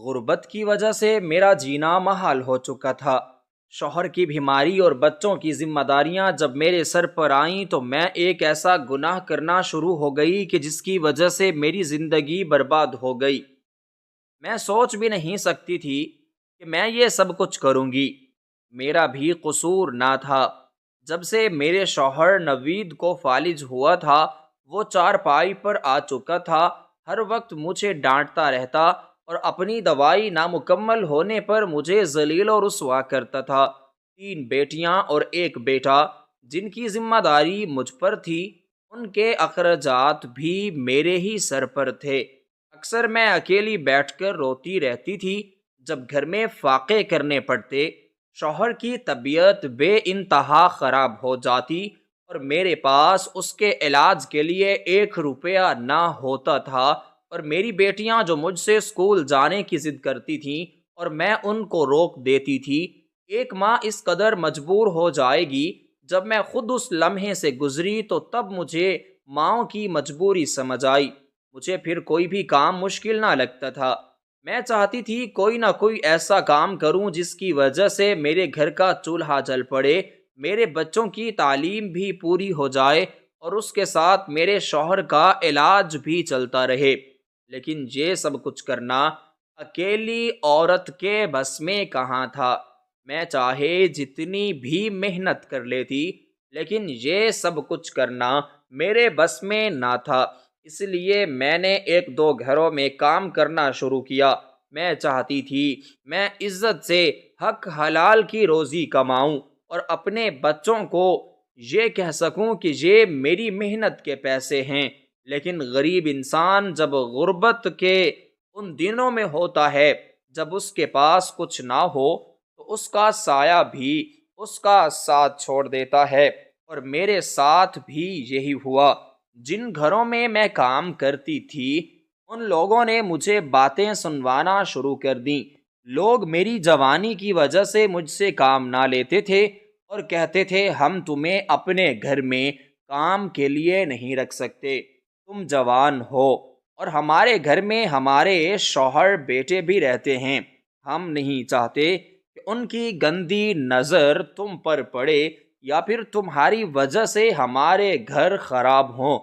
غربت کی وجہ سے میرا جینا محال ہو چکا تھا۔ شوہر کی بیماری اور بچوں کی ذمہ داریاں جب میرے سر پر آئیں تو میں ایک ایسا گناہ کرنا شروع ہو گئی کہ جس کی وجہ سے میری زندگی برباد ہو گئی۔ میں سوچ بھی نہیں سکتی تھی کہ میں یہ سب کچھ کروں گی۔ میرا بھی قصور نہ تھا۔ جب سے میرے شوہر نوید کو فالج ہوا تھا، وہ چارپائی پر آ چکا تھا، ہر وقت مجھے ڈانٹتا رہتا اور اپنی دوائی نامکمل ہونے پر مجھے ذلیل و رسوا کرتا تھا۔ 3 بیٹیاں اور 1 بیٹا جن کی ذمہ داری مجھ پر تھی، ان کے اخراجات بھی میرے ہی سر پر تھے۔ اکثر میں اکیلی بیٹھ کر روتی رہتی تھی جب گھر میں فاقے کرنے پڑتے۔ شوہر کی طبیعت بے انتہا خراب ہو جاتی اور میرے پاس اس کے علاج کے لیے 1 روپیہ نہ ہوتا تھا، اور میری بیٹیاں جو مجھ سے اسکول جانے کی ضد کرتی تھیں اور میں ان کو روک دیتی تھی، ایک ماں اس قدر مجبور ہو جائے گی۔ جب میں خود اس لمحے سے گزری تو تب مجھے ماؤں کی مجبوری سمجھ آئی۔ مجھے پھر کوئی بھی کام مشکل نہ لگتا تھا۔ میں چاہتی تھی کوئی نہ کوئی ایسا کام کروں جس کی وجہ سے میرے گھر کا چولہا جل پڑے، میرے بچوں کی تعلیم بھی پوری ہو جائے اور اس کے ساتھ میرے شوہر کا علاج بھی چلتا رہے۔ لیکن یہ سب کچھ کرنا اکیلی عورت کے بس میں کہاں تھا۔ میں چاہے جتنی بھی محنت کر لیتی، لیکن یہ سب کچھ کرنا میرے بس میں نہ تھا۔ اس لیے میں نے 1-2 گھروں میں کام کرنا شروع کیا۔ میں چاہتی تھی میں عزت سے حق حلال کی روزی کماؤں اور اپنے بچوں کو یہ کہہ سکوں کہ یہ میری محنت کے پیسے ہیں۔ لیکن غریب انسان جب غربت کے ان دنوں میں ہوتا ہے جب اس کے پاس کچھ نہ ہو تو اس کا سایہ بھی اس کا ساتھ چھوڑ دیتا ہے، اور میرے ساتھ بھی یہی ہوا۔ جن گھروں میں میں کام کرتی تھی ان لوگوں نے مجھے باتیں سنوانا شروع کر دیں۔ لوگ میری جوانی کی وجہ سے مجھ سے کام نہ لیتے تھے اور کہتے تھے ہم تمہیں اپنے گھر میں کام کے لیے نہیں رکھ سکتے، تم جوان ہو اور ہمارے گھر میں ہمارے شوہر بیٹے بھی رہتے ہیں، ہم نہیں چاہتے کہ ان کی گندی نظر تم پر پڑے یا پھر تمہاری وجہ سے ہمارے گھر خراب ہوں۔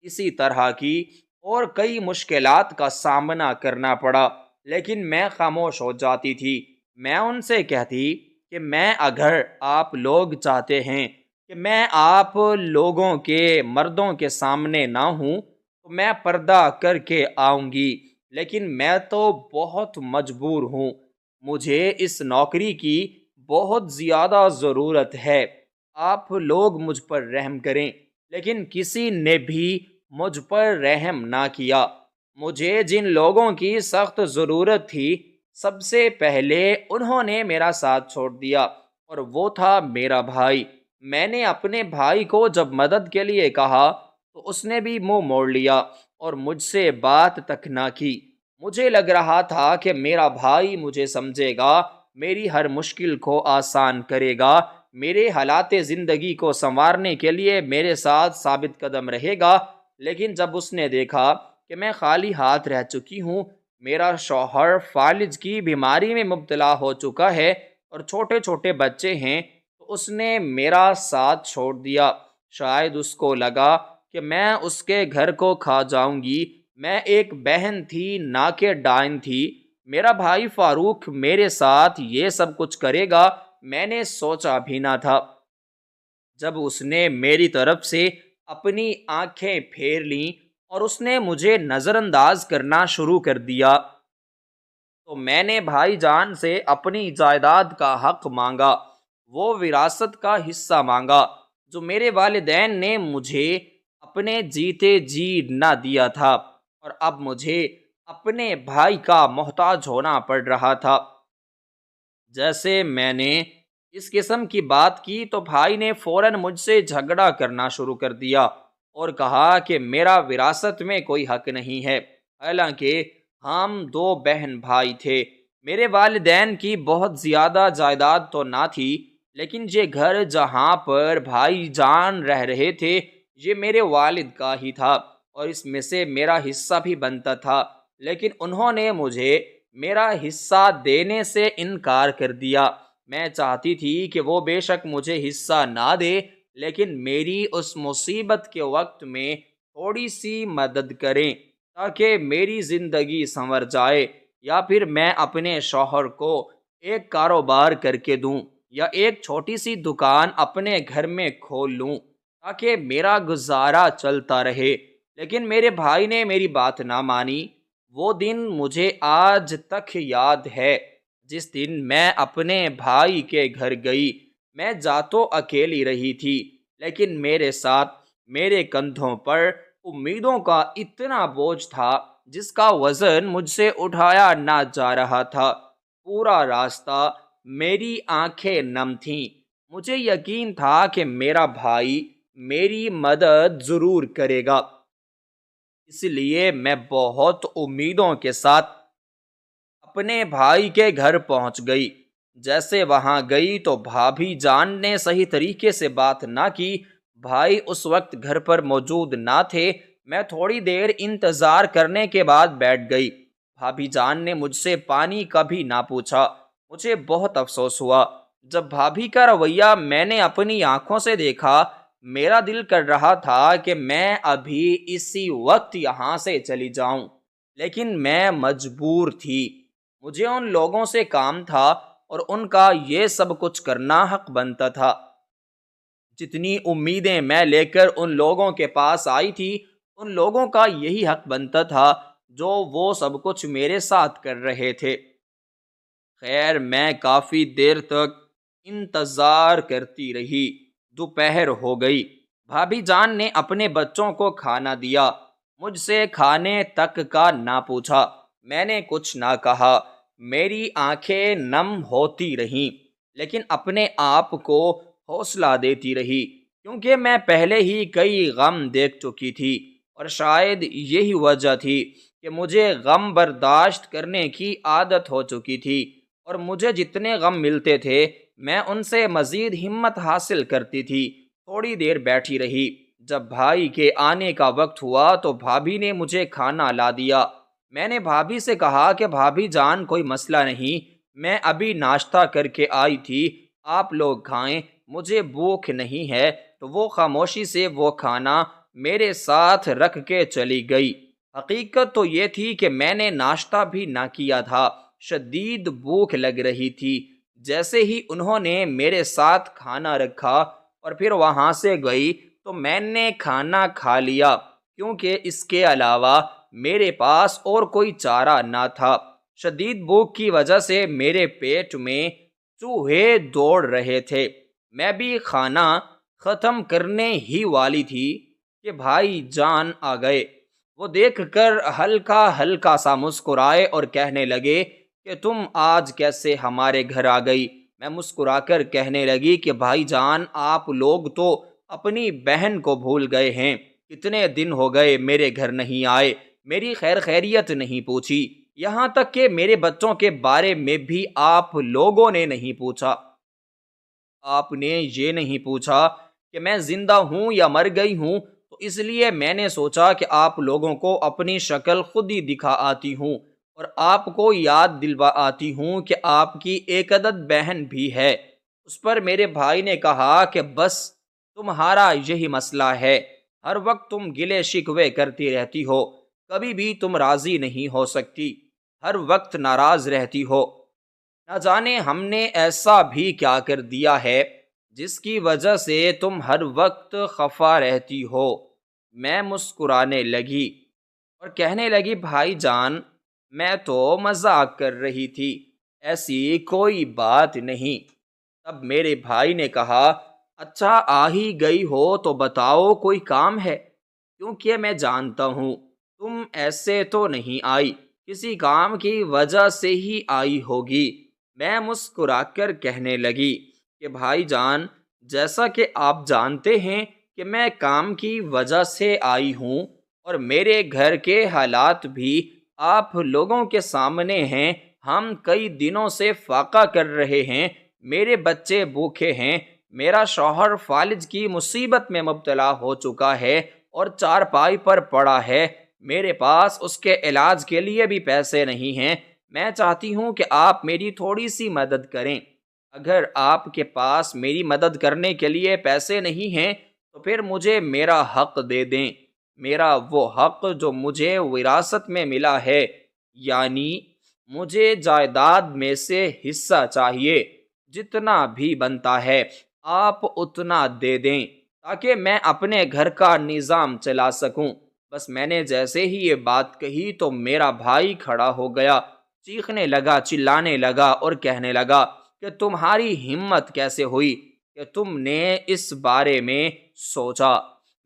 اسی طرح کی اور کئی مشکلات کا سامنا کرنا پڑا، لیکن میں خاموش ہو جاتی تھی۔ میں ان سے کہتی کہ میں اگر آپ لوگ چاہتے ہیں کہ میں آپ لوگوں کے مردوں کے سامنے نہ ہوں تو میں پردہ کر کے آؤں گی، لیکن میں تو بہت مجبور ہوں۔ مجھے اس نوکری کی بہت زیادہ ضرورت ہے۔ آپ لوگ مجھ پر رحم کریں۔ لیکن کسی نے بھی مجھ پر رحم نہ کیا۔ مجھے جن لوگوں کی سخت ضرورت تھی سب سے پہلے انہوں نے میرا ساتھ چھوڑ دیا، اور وہ تھا میرا بھائی۔ میں نے اپنے بھائی کو جب مدد کے لیے کہا تو اس نے بھی منہ موڑ لیا اور مجھ سے بات تک نہ کی۔ مجھے لگ رہا تھا کہ میرا بھائی مجھے سمجھے گا، میری ہر مشکل کو آسان کرے گا، میرے حالات زندگی کو سنوارنے کے لیے میرے ساتھ ثابت قدم رہے گا۔ لیکن جب اس نے دیکھا کہ میں خالی ہاتھ رہ چکی ہوں، میرا شوہر فالج کی بیماری میں مبتلا ہو چکا ہے اور چھوٹے چھوٹے بچے ہیں، تو اس نے میرا ساتھ چھوڑ دیا۔ شاید اس کو لگا کہ میں اس کے گھر کو کھا جاؤں گی۔ میں ایک بہن تھی نہ کہ ڈائن تھی۔ میرا بھائی فاروق میرے ساتھ یہ سب کچھ کرے گا میں نے سوچا بھی نہ تھا۔ جب اس نے میری طرف سے اپنی آنکھیں پھیر لیں اور اس نے مجھے نظر انداز کرنا شروع کر دیا تو میں نے بھائی جان سے اپنی جائیداد کا حق مانگا، وہ وراثت کا حصہ مانگا جو میرے والدین نے مجھے اپنے جیتے جی نہ دیا تھا، اور اب مجھے اپنے بھائی کا محتاج ہونا پڑ رہا تھا۔ جیسے میں نے اس قسم کی بات کی تو بھائی نے فوراً مجھ سے جھگڑا کرنا شروع کر دیا اور کہا کہ میرا وراثت میں کوئی حق نہیں ہے، حالانکہ ہم 2 بہن بھائی تھے۔ میرے والدین کی بہت زیادہ جائیداد تو نہ تھی، لیکن یہ گھر جہاں پر بھائی جان رہ رہے تھے یہ میرے والد کا ہی تھا، اور اس میں سے میرا حصہ بھی بنتا تھا۔ لیکن انہوں نے مجھے میرا حصہ دینے سے انکار کر دیا۔ میں چاہتی تھی کہ وہ بے شک مجھے حصہ نہ دے، لیکن میری اس مصیبت کے وقت میں تھوڑی سی مدد کریں تاکہ میری زندگی سنور جائے، یا پھر میں اپنے شوہر کو ایک کاروبار کر کے دوں، یا ایک چھوٹی سی دکان اپنے گھر میں کھول لوں تاکہ میرا گزارا چلتا رہے۔ لیکن میرے بھائی نے میری بات نہ مانی۔ وہ دن مجھے آج تک یاد ہے جس دن میں اپنے بھائی کے گھر گئی۔ میں جا تو اکیلی رہی تھی، لیکن میرے ساتھ میرے کندھوں پر امیدوں کا اتنا بوجھ تھا جس کا وزن مجھ سے اٹھایا نہ جا رہا تھا۔ پورا راستہ میری آنکھیں نم تھیں۔ مجھے یقین تھا کہ میرا بھائی میری مدد ضرور کرے گا، اس لیے میں بہت امیدوں کے ساتھ اپنے بھائی کے گھر پہنچ گئی۔ جیسے وہاں گئی تو بھابھی جان نے صحیح طریقے سے بات نہ کی۔ بھائی اس وقت گھر پر موجود نہ تھے۔ میں تھوڑی دیر انتظار کرنے کے بعد بیٹھ گئی۔ بھابھی جان نے مجھ سے پانی کا بھی نہ پوچھا۔ مجھے بہت افسوس ہوا جب بھابھی کا رویہ میں نے اپنی آنکھوں سے دیکھا۔ میرا دل کر رہا تھا کہ میں ابھی اسی وقت یہاں سے چلی جاؤں، لیکن میں مجبور تھی۔ مجھے ان لوگوں سے کام تھا اور ان کا یہ سب کچھ کرنا حق بنتا تھا۔ جتنی امیدیں میں لے کر ان لوگوں کے پاس آئی تھی، ان لوگوں کا یہی حق بنتا تھا جو وہ سب کچھ میرے ساتھ کر رہے تھے۔ خیر، میں کافی دیر تک انتظار کرتی رہی۔ دوپہر ہو گئی۔ بھابھی جان نے اپنے بچوں کو کھانا دیا۔ مجھ سے کھانے تک کا نہ پوچھا۔ میں نے کچھ نہ کہا۔ میری آنکھیں نم ہوتی رہیں، لیکن اپنے آپ کو حوصلہ دیتی رہی، کیونکہ میں پہلے ہی کئی غم دیکھ چکی تھی، اور شاید یہی وجہ تھی کہ مجھے غم برداشت کرنے کی عادت ہو چکی تھی، اور مجھے جتنے غم ملتے تھے میں ان سے مزید ہمت حاصل کرتی تھی۔ تھوڑی دیر بیٹھی رہی۔ جب بھائی کے آنے کا وقت ہوا تو بھابھی نے مجھے کھانا لا دیا۔ میں نے بھابھی سے کہا کہ بھابھی جان، کوئی مسئلہ نہیں، میں ابھی ناشتہ کر کے آئی تھی، آپ لوگ کھائیں، مجھے بھوک نہیں ہے۔ تو وہ خاموشی سے وہ کھانا میرے ساتھ رکھ کے چلی گئی۔ حقیقت تو یہ تھی کہ میں نے ناشتہ بھی نہ کیا تھا، شدید بھوک لگ رہی تھی۔ جیسے ہی انہوں نے میرے ساتھ کھانا رکھا اور پھر وہاں سے گئی تو میں نے کھانا کھا لیا، کیونکہ اس کے علاوہ میرے پاس اور کوئی چارہ نہ تھا۔ شدید بھوک کی وجہ سے میرے پیٹ میں چوہے دوڑ رہے تھے۔ میں بھی کھانا ختم کرنے ہی والی تھی کہ بھائی جان آ گئے۔ وہ دیکھ کر ہلکا ہلکا سا مسکرائے اور کہنے لگے کہ تم آج کیسے ہمارے گھر آ گئی؟ میں مسکرا کر کہنے لگی کہ بھائی جان، آپ لوگ تو اپنی بہن کو بھول گئے ہیں، کتنے دن ہو گئے میرے گھر نہیں آئے، میری خیر خیریت نہیں پوچھی، یہاں تک کہ میرے بچوں کے بارے میں بھی آپ لوگوں نے نہیں پوچھا۔ آپ نے یہ نہیں پوچھا کہ میں زندہ ہوں یا مر گئی ہوں، تو اس لیے میں نے سوچا کہ آپ لوگوں کو اپنی شکل خود ہی دکھا آتی ہوں اور آپ کو یاد دلوا آتی ہوں کہ آپ کی ایک عدد بہن بھی ہے۔ اس پر میرے بھائی نے کہا کہ بس تمہارا یہی مسئلہ ہے، ہر وقت تم گلے شکوے کرتی رہتی ہو، کبھی بھی تم راضی نہیں ہو سکتی، ہر وقت ناراض رہتی ہو۔ نہ جانے ہم نے ایسا بھی کیا کر دیا ہے جس کی وجہ سے تم ہر وقت خفا رہتی ہو۔ میں مسکرانے لگی اور کہنے لگی بھائی جان، میں تو مذاق کر رہی تھی، ایسی کوئی بات نہیں۔ تب میرے بھائی نے کہا اچھا آ ہی گئی ہو تو بتاؤ کوئی کام ہے، کیونکہ میں جانتا ہوں تم ایسے تو نہیں آئی، کسی کام کی وجہ سے ہی آئی ہوگی۔ میں مسکرا کر کہنے لگی کہ بھائی جان، جیسا کہ آپ جانتے ہیں کہ میں کام کی وجہ سے آئی ہوں، اور میرے گھر کے حالات بھی آپ لوگوں کے سامنے ہیں۔ ہم کئی دنوں سے فاقہ کر رہے ہیں، میرے بچے بھوکے ہیں، میرا شوہر فالج کی مصیبت میں مبتلا ہو چکا ہے اور چارپائی پر پڑا ہے، میرے پاس اس کے علاج کے لیے بھی پیسے نہیں ہیں، میں چاہتی ہوں کہ آپ میری تھوڑی سی مدد کریں۔ اگر آپ کے پاس میری مدد کرنے کے لیے پیسے نہیں ہیں تو پھر مجھے میرا حق دے دیں، میرا وہ حق جو مجھے وراثت میں ملا ہے، یعنی مجھے جائیداد میں سے حصہ چاہیے، جتنا بھی بنتا ہے آپ اتنا دے دیں تاکہ میں اپنے گھر کا نظام چلا سکوں۔ بس میں نے جیسے ہی یہ بات کہی تو میرا بھائی کھڑا ہو گیا، چیخنے لگا، چلانے لگا اور کہنے لگا کہ تمہاری ہمت کیسے ہوئی کہ تم نے اس بارے میں سوچا؟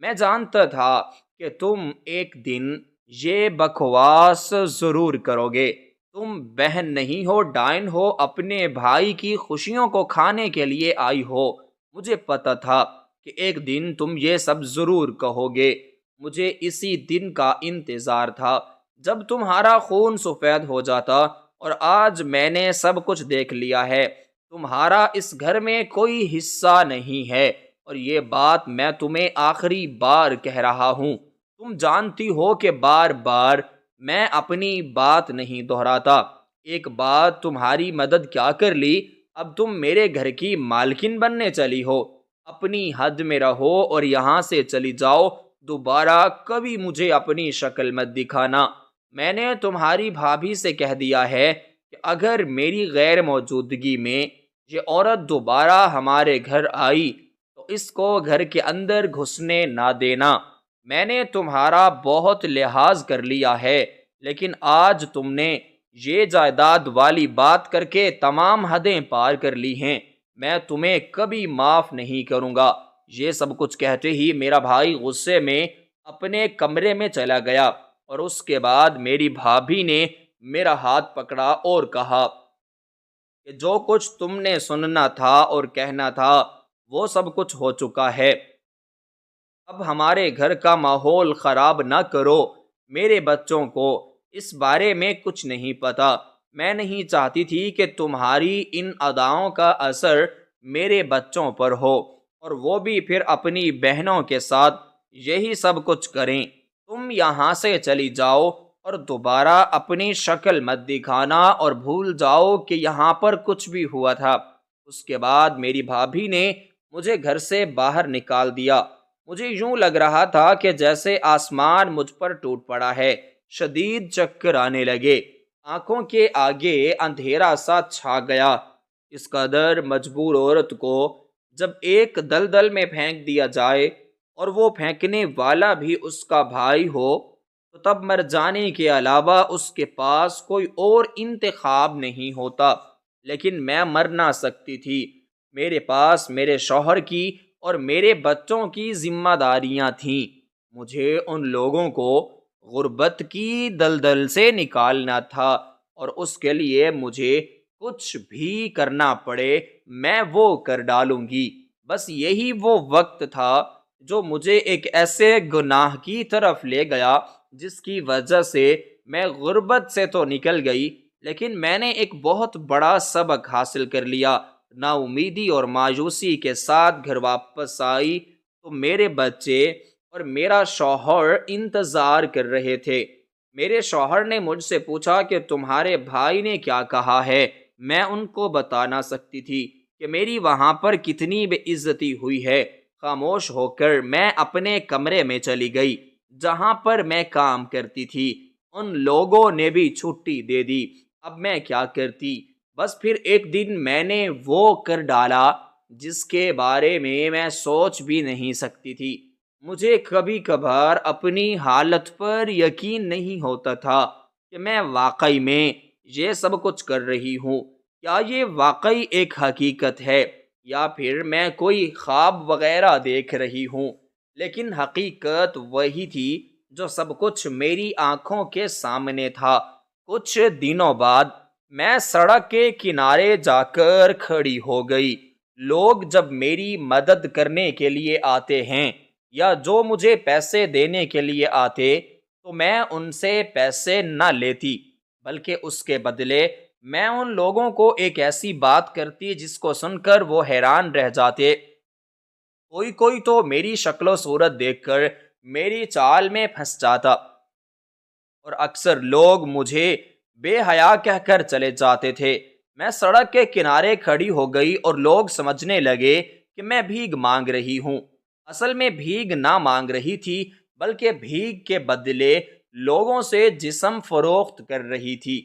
میں جانتا تھا کہ تم ایک دن یہ بکواس ضرور کرو گے۔ تم بہن نہیں ہو، ڈائن ہو، اپنے بھائی کی خوشیوں کو کھانے کے لیے آئی ہو۔ مجھے پتا تھا کہ ایک دن تم یہ سب ضرور کہو گے۔ مجھے اسی دن کا انتظار تھا جب تمہارا خون سفید ہو جاتا، اور آج میں نے سب کچھ دیکھ لیا ہے۔ تمہارا اس گھر میں کوئی حصہ نہیں ہے، اور یہ بات میں تمہیں آخری بار کہہ رہا ہوں۔ تم جانتی ہو کہ بار بار میں اپنی بات نہیں دہراتا۔ ایک بات تمہاری مدد کیا کر لی، اب تم میرے گھر کی مالکن بننے چلی ہو۔ اپنی حد میں رہو اور یہاں سے چلی جاؤ، دوبارہ کبھی مجھے اپنی شکل مت دکھانا۔ میں نے تمہاری بھابھی سے کہہ دیا ہے کہ اگر میری غیر موجودگی میں یہ عورت دوبارہ ہمارے گھر آئی تو اس کو گھر کے اندر گھسنے نہ دینا۔ میں نے تمہارا بہت لحاظ کر لیا ہے، لیکن آج تم نے یہ جائیداد والی بات کر کے تمام حدیں پار کر لی ہیں۔ میں تمہیں کبھی معاف نہیں کروں گا۔ یہ سب کچھ کہتے ہی میرا بھائی غصے میں اپنے کمرے میں چلا گیا، اور اس کے بعد میری بھابھی نے میرا ہاتھ پکڑا اور کہا کہ جو کچھ تم نے سننا تھا اور کہنا تھا وہ سب کچھ ہو چکا ہے۔ اب ہمارے گھر کا ماحول خراب نہ کرو۔ میرے بچوں کو اس بارے میں کچھ نہیں پتا۔ میں نہیں چاہتی تھی کہ تمہاری ان اداؤں کا اثر میرے بچوں پر ہو، اور وہ بھی پھر اپنی بہنوں کے ساتھ یہی سب کچھ کریں۔ تم یہاں سے چلی جاؤ اور دوبارہ اپنی شکل مت دکھانا، اور بھول جاؤ کہ یہاں پر کچھ بھی ہوا تھا۔ اس کے بعد میری بھابھی نے مجھے گھر سے باہر نکال دیا۔ مجھے یوں لگ رہا تھا کہ جیسے آسمان مجھ پر ٹوٹ پڑا ہے۔ شدید چکر آنے لگے، آنکھوں کے آگے اندھیرا سا چھا گیا۔ اس قدر مجبور عورت کو جب ایک دلدل میں پھینک دیا جائے اور وہ پھینکنے والا بھی اس کا بھائی ہو تو تب مر جانے کے علاوہ اس کے پاس کوئی اور انتخاب نہیں ہوتا۔ لیکن میں مر نہ سکتی تھی۔ میرے پاس میرے شوہر کی اور میرے بچوں کی ذمہ داریاں تھیں۔ مجھے ان لوگوں کو غربت کی دلدل سے نکالنا تھا، اور اس کے لیے مجھے کچھ بھی کرنا پڑے میں وہ کر ڈالوں گی۔ بس یہی وہ وقت تھا جو مجھے ایک ایسے گناہ کی طرف لے گیا جس کی وجہ سے میں غربت سے تو نکل گئی، لیکن میں نے ایک بہت بڑا سبق حاصل کر لیا۔ نا امیدی اور مایوسی کے ساتھ گھر واپس آئی تو میرے بچے اور میرا شوہر انتظار کر رہے تھے۔ میرے شوہر نے مجھ سے پوچھا کہ تمہارے بھائی نے کیا کہا ہے۔ میں ان کو بتا نہ سکتی تھی کہ میری وہاں پر کتنی بے عزتی ہوئی ہے۔ خاموش ہو کر میں اپنے کمرے میں چلی گئی جہاں پر میں کام کرتی تھی۔ ان لوگوں نے بھی چھٹی دے دی۔ اب میں کیا کرتی؟ بس پھر ایک دن میں نے وہ کر ڈالا جس کے بارے میں سوچ بھی نہیں سکتی تھی۔ مجھے کبھی کبھار اپنی حالت پر یقین نہیں ہوتا تھا کہ میں واقعی میں یہ سب کچھ کر رہی ہوں۔ کیا یہ واقعی ایک حقیقت ہے یا پھر میں کوئی خواب وغیرہ دیکھ رہی ہوں؟ لیکن حقیقت وہی تھی جو سب کچھ میری آنکھوں کے سامنے تھا۔ کچھ دنوں بعد میں سڑک کے کنارے جا کر کھڑی ہو گئی۔ لوگ جب میری مدد کرنے کے لیے آتے ہیں یا جو مجھے پیسے دینے کے لیے آتے تو میں ان سے پیسے نہ لیتی، بلکہ اس کے بدلے میں ان لوگوں کو ایک ایسی بات کرتی جس کو سن کر وہ حیران رہ جاتے۔ کوئی تو میری شکل و صورت دیکھ کر میری چال میں پھنس جاتا، اور اکثر لوگ مجھے بے حیا کہہ کر چلے جاتے تھے۔ میں سڑک کے کنارے کھڑی ہو گئی اور لوگ سمجھنے لگے کہ میں بھیک مانگ رہی ہوں۔ اصل میں بھیک نہ مانگ رہی تھی، بلکہ بھیک کے بدلے لوگوں سے جسم فروخت کر رہی تھی۔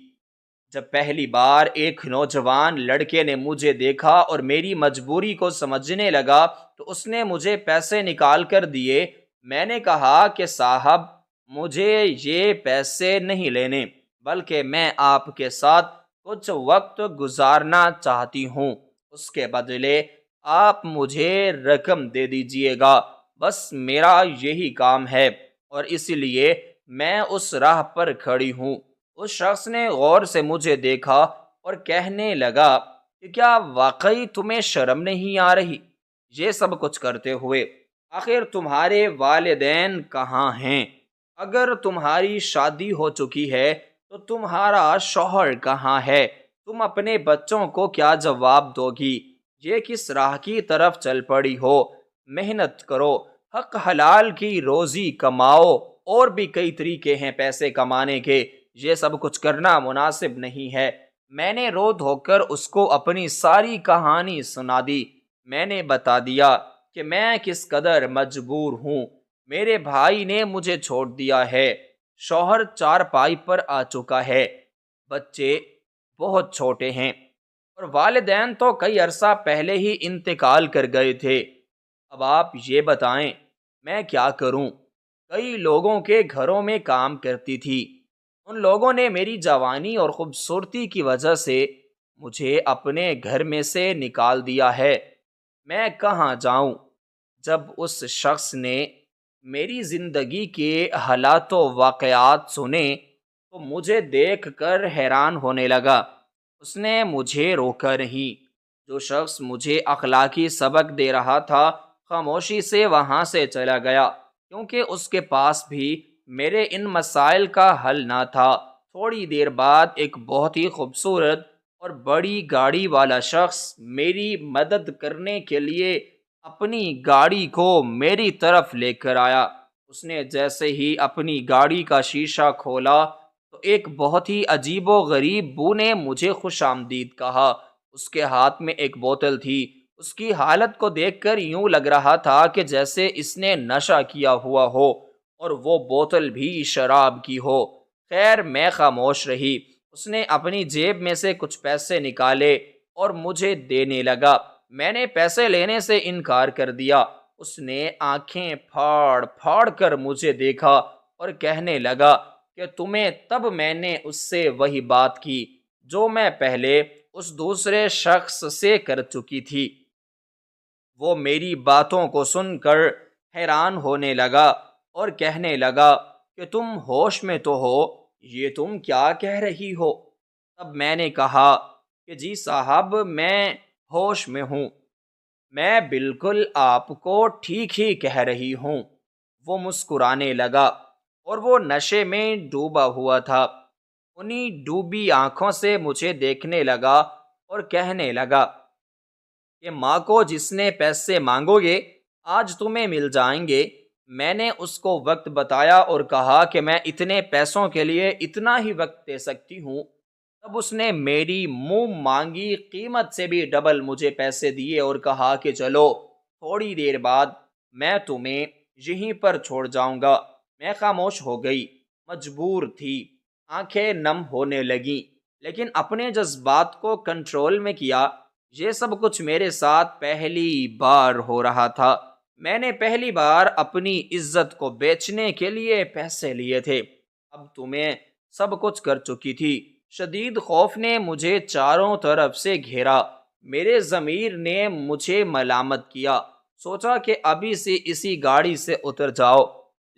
جب پہلی بار ایک نوجوان لڑکے نے مجھے دیکھا اور میری مجبوری کو سمجھنے لگا تو اس نے مجھے پیسے نکال کر دیے۔ میں نے کہا کہ صاحب، مجھے یہ پیسے نہیں لینے، بلکہ میں آپ کے ساتھ کچھ وقت گزارنا چاہتی ہوں۔ اس کے بدلے آپ مجھے رقم دے دیجئے گا، بس میرا یہی کام ہے، اور اس لیے میں اس راہ پر کھڑی ہوں۔ اس شخص نے غور سے مجھے دیکھا اور کہنے لگا کہ کیا واقعی تمہیں شرم نہیں آ رہی یہ سب کچھ کرتے ہوئے؟ آخر تمہارے والدین کہاں ہیں؟ اگر تمہاری شادی ہو چکی ہے تو تمہارا شوہر کہاں ہے؟ تم اپنے بچوں کو کیا جواب دو گی؟ یہ کس راہ کی طرف چل پڑی ہو؟ محنت کرو، حق حلال کی روزی کماؤ، اور بھی کئی طریقے ہیں پیسے کمانے کے، یہ سب کچھ کرنا مناسب نہیں ہے۔ میں نے رو دھو کر اس کو اپنی ساری کہانی سنا دی۔ میں نے بتا دیا کہ میں کس قدر مجبور ہوں۔ میرے بھائی نے مجھے چھوڑ دیا ہے، شوہر چارپائی پر آ چکا ہے، بچے بہت چھوٹے ہیں، اور والدین تو کئی عرصہ پہلے ہی انتقال کر گئے تھے۔ اب آپ یہ بتائیں میں کیا کروں؟ کئی لوگوں کے گھروں میں کام کرتی تھی، ان لوگوں نے میری جوانی اور خوبصورتی کی وجہ سے مجھے اپنے گھر میں سے نکال دیا ہے۔ میں کہاں جاؤں؟ جب اس شخص نے میری زندگی کے حالات و واقعات سنے تو مجھے دیکھ کر حیران ہونے لگا۔ اس نے مجھے روکا نہیں۔ جو شخص مجھے اخلاقی سبق دے رہا تھا خاموشی سے وہاں سے چلا گیا، کیونکہ اس کے پاس بھی میرے ان مسائل کا حل نہ تھا۔ تھوڑی دیر بعد ایک بہت ہی خوبصورت اور بڑی گاڑی والا شخص میری مدد کرنے کے لیے اپنی گاڑی کو میری طرف لے کر آیا۔ اس نے جیسے ہی اپنی گاڑی کا شیشہ کھولا تو ایک بہت ہی عجیب و غریب بو نے مجھے خوش آمدید کہا۔ اس کے ہاتھ میں ایک بوتل تھی۔ اس کی حالت کو دیکھ کر یوں لگ رہا تھا کہ جیسے اس نے نشہ کیا ہوا ہو، اور وہ بوتل بھی شراب کی ہو۔ خیر میں خاموش رہی۔ اس نے اپنی جیب میں سے کچھ پیسے نکالے اور مجھے دینے لگا۔ میں نے پیسے لینے سے انکار کر دیا۔ اس نے آنکھیں پھاڑ پھاڑ کر مجھے دیکھا اور کہنے لگا کہ تمہیں تب میں نے اس سے وہی بات کی جو میں پہلے اس دوسرے شخص سے کر چکی تھی۔ وہ میری باتوں کو سن کر حیران ہونے لگا اور کہنے لگا کہ تم ہوش میں تو ہو، یہ تم کیا کہہ رہی ہو؟ تب میں نے کہا کہ جی صاحب، میں ہوش میں ہوں، میں بالکل آپ کو ٹھیک ہی کہہ رہی ہوں۔ وہ مسکرانے لگا اور وہ نشے میں ڈوبا ہوا تھا۔ انہی ڈوبی آنکھوں سے مجھے دیکھنے لگا اور کہنے لگا کہ ماں کو جس نے پیسے مانگو گے آج تمہیں مل جائیں گے۔ میں نے اس کو وقت بتایا اور کہا کہ میں اتنے پیسوں کے لیے اتنا ہی وقت دے سکتی ہوں۔ تب اس نے میری منہ مانگی قیمت سے بھی ڈبل مجھے پیسے دیے اور کہا کہ چلو، تھوڑی دیر بعد میں تمہیں یہیں پر چھوڑ جاؤں گا۔ میں خاموش ہو گئی، مجبور تھی، آنکھیں نم ہونے لگیں، لیکن اپنے جذبات کو کنٹرول میں کیا۔ یہ سب کچھ میرے ساتھ پہلی بار ہو رہا تھا۔ میں نے پہلی بار اپنی عزت کو بیچنے کے لیے پیسے لیے تھے۔ اب تمہیں سب کچھ کر چکی تھی۔ شدید خوف نے مجھے چاروں طرف سے گھیرا۔ میرے ضمیر نے مجھے ملامت کیا۔ سوچا کہ ابھی سے اسی گاڑی سے اتر جاؤ،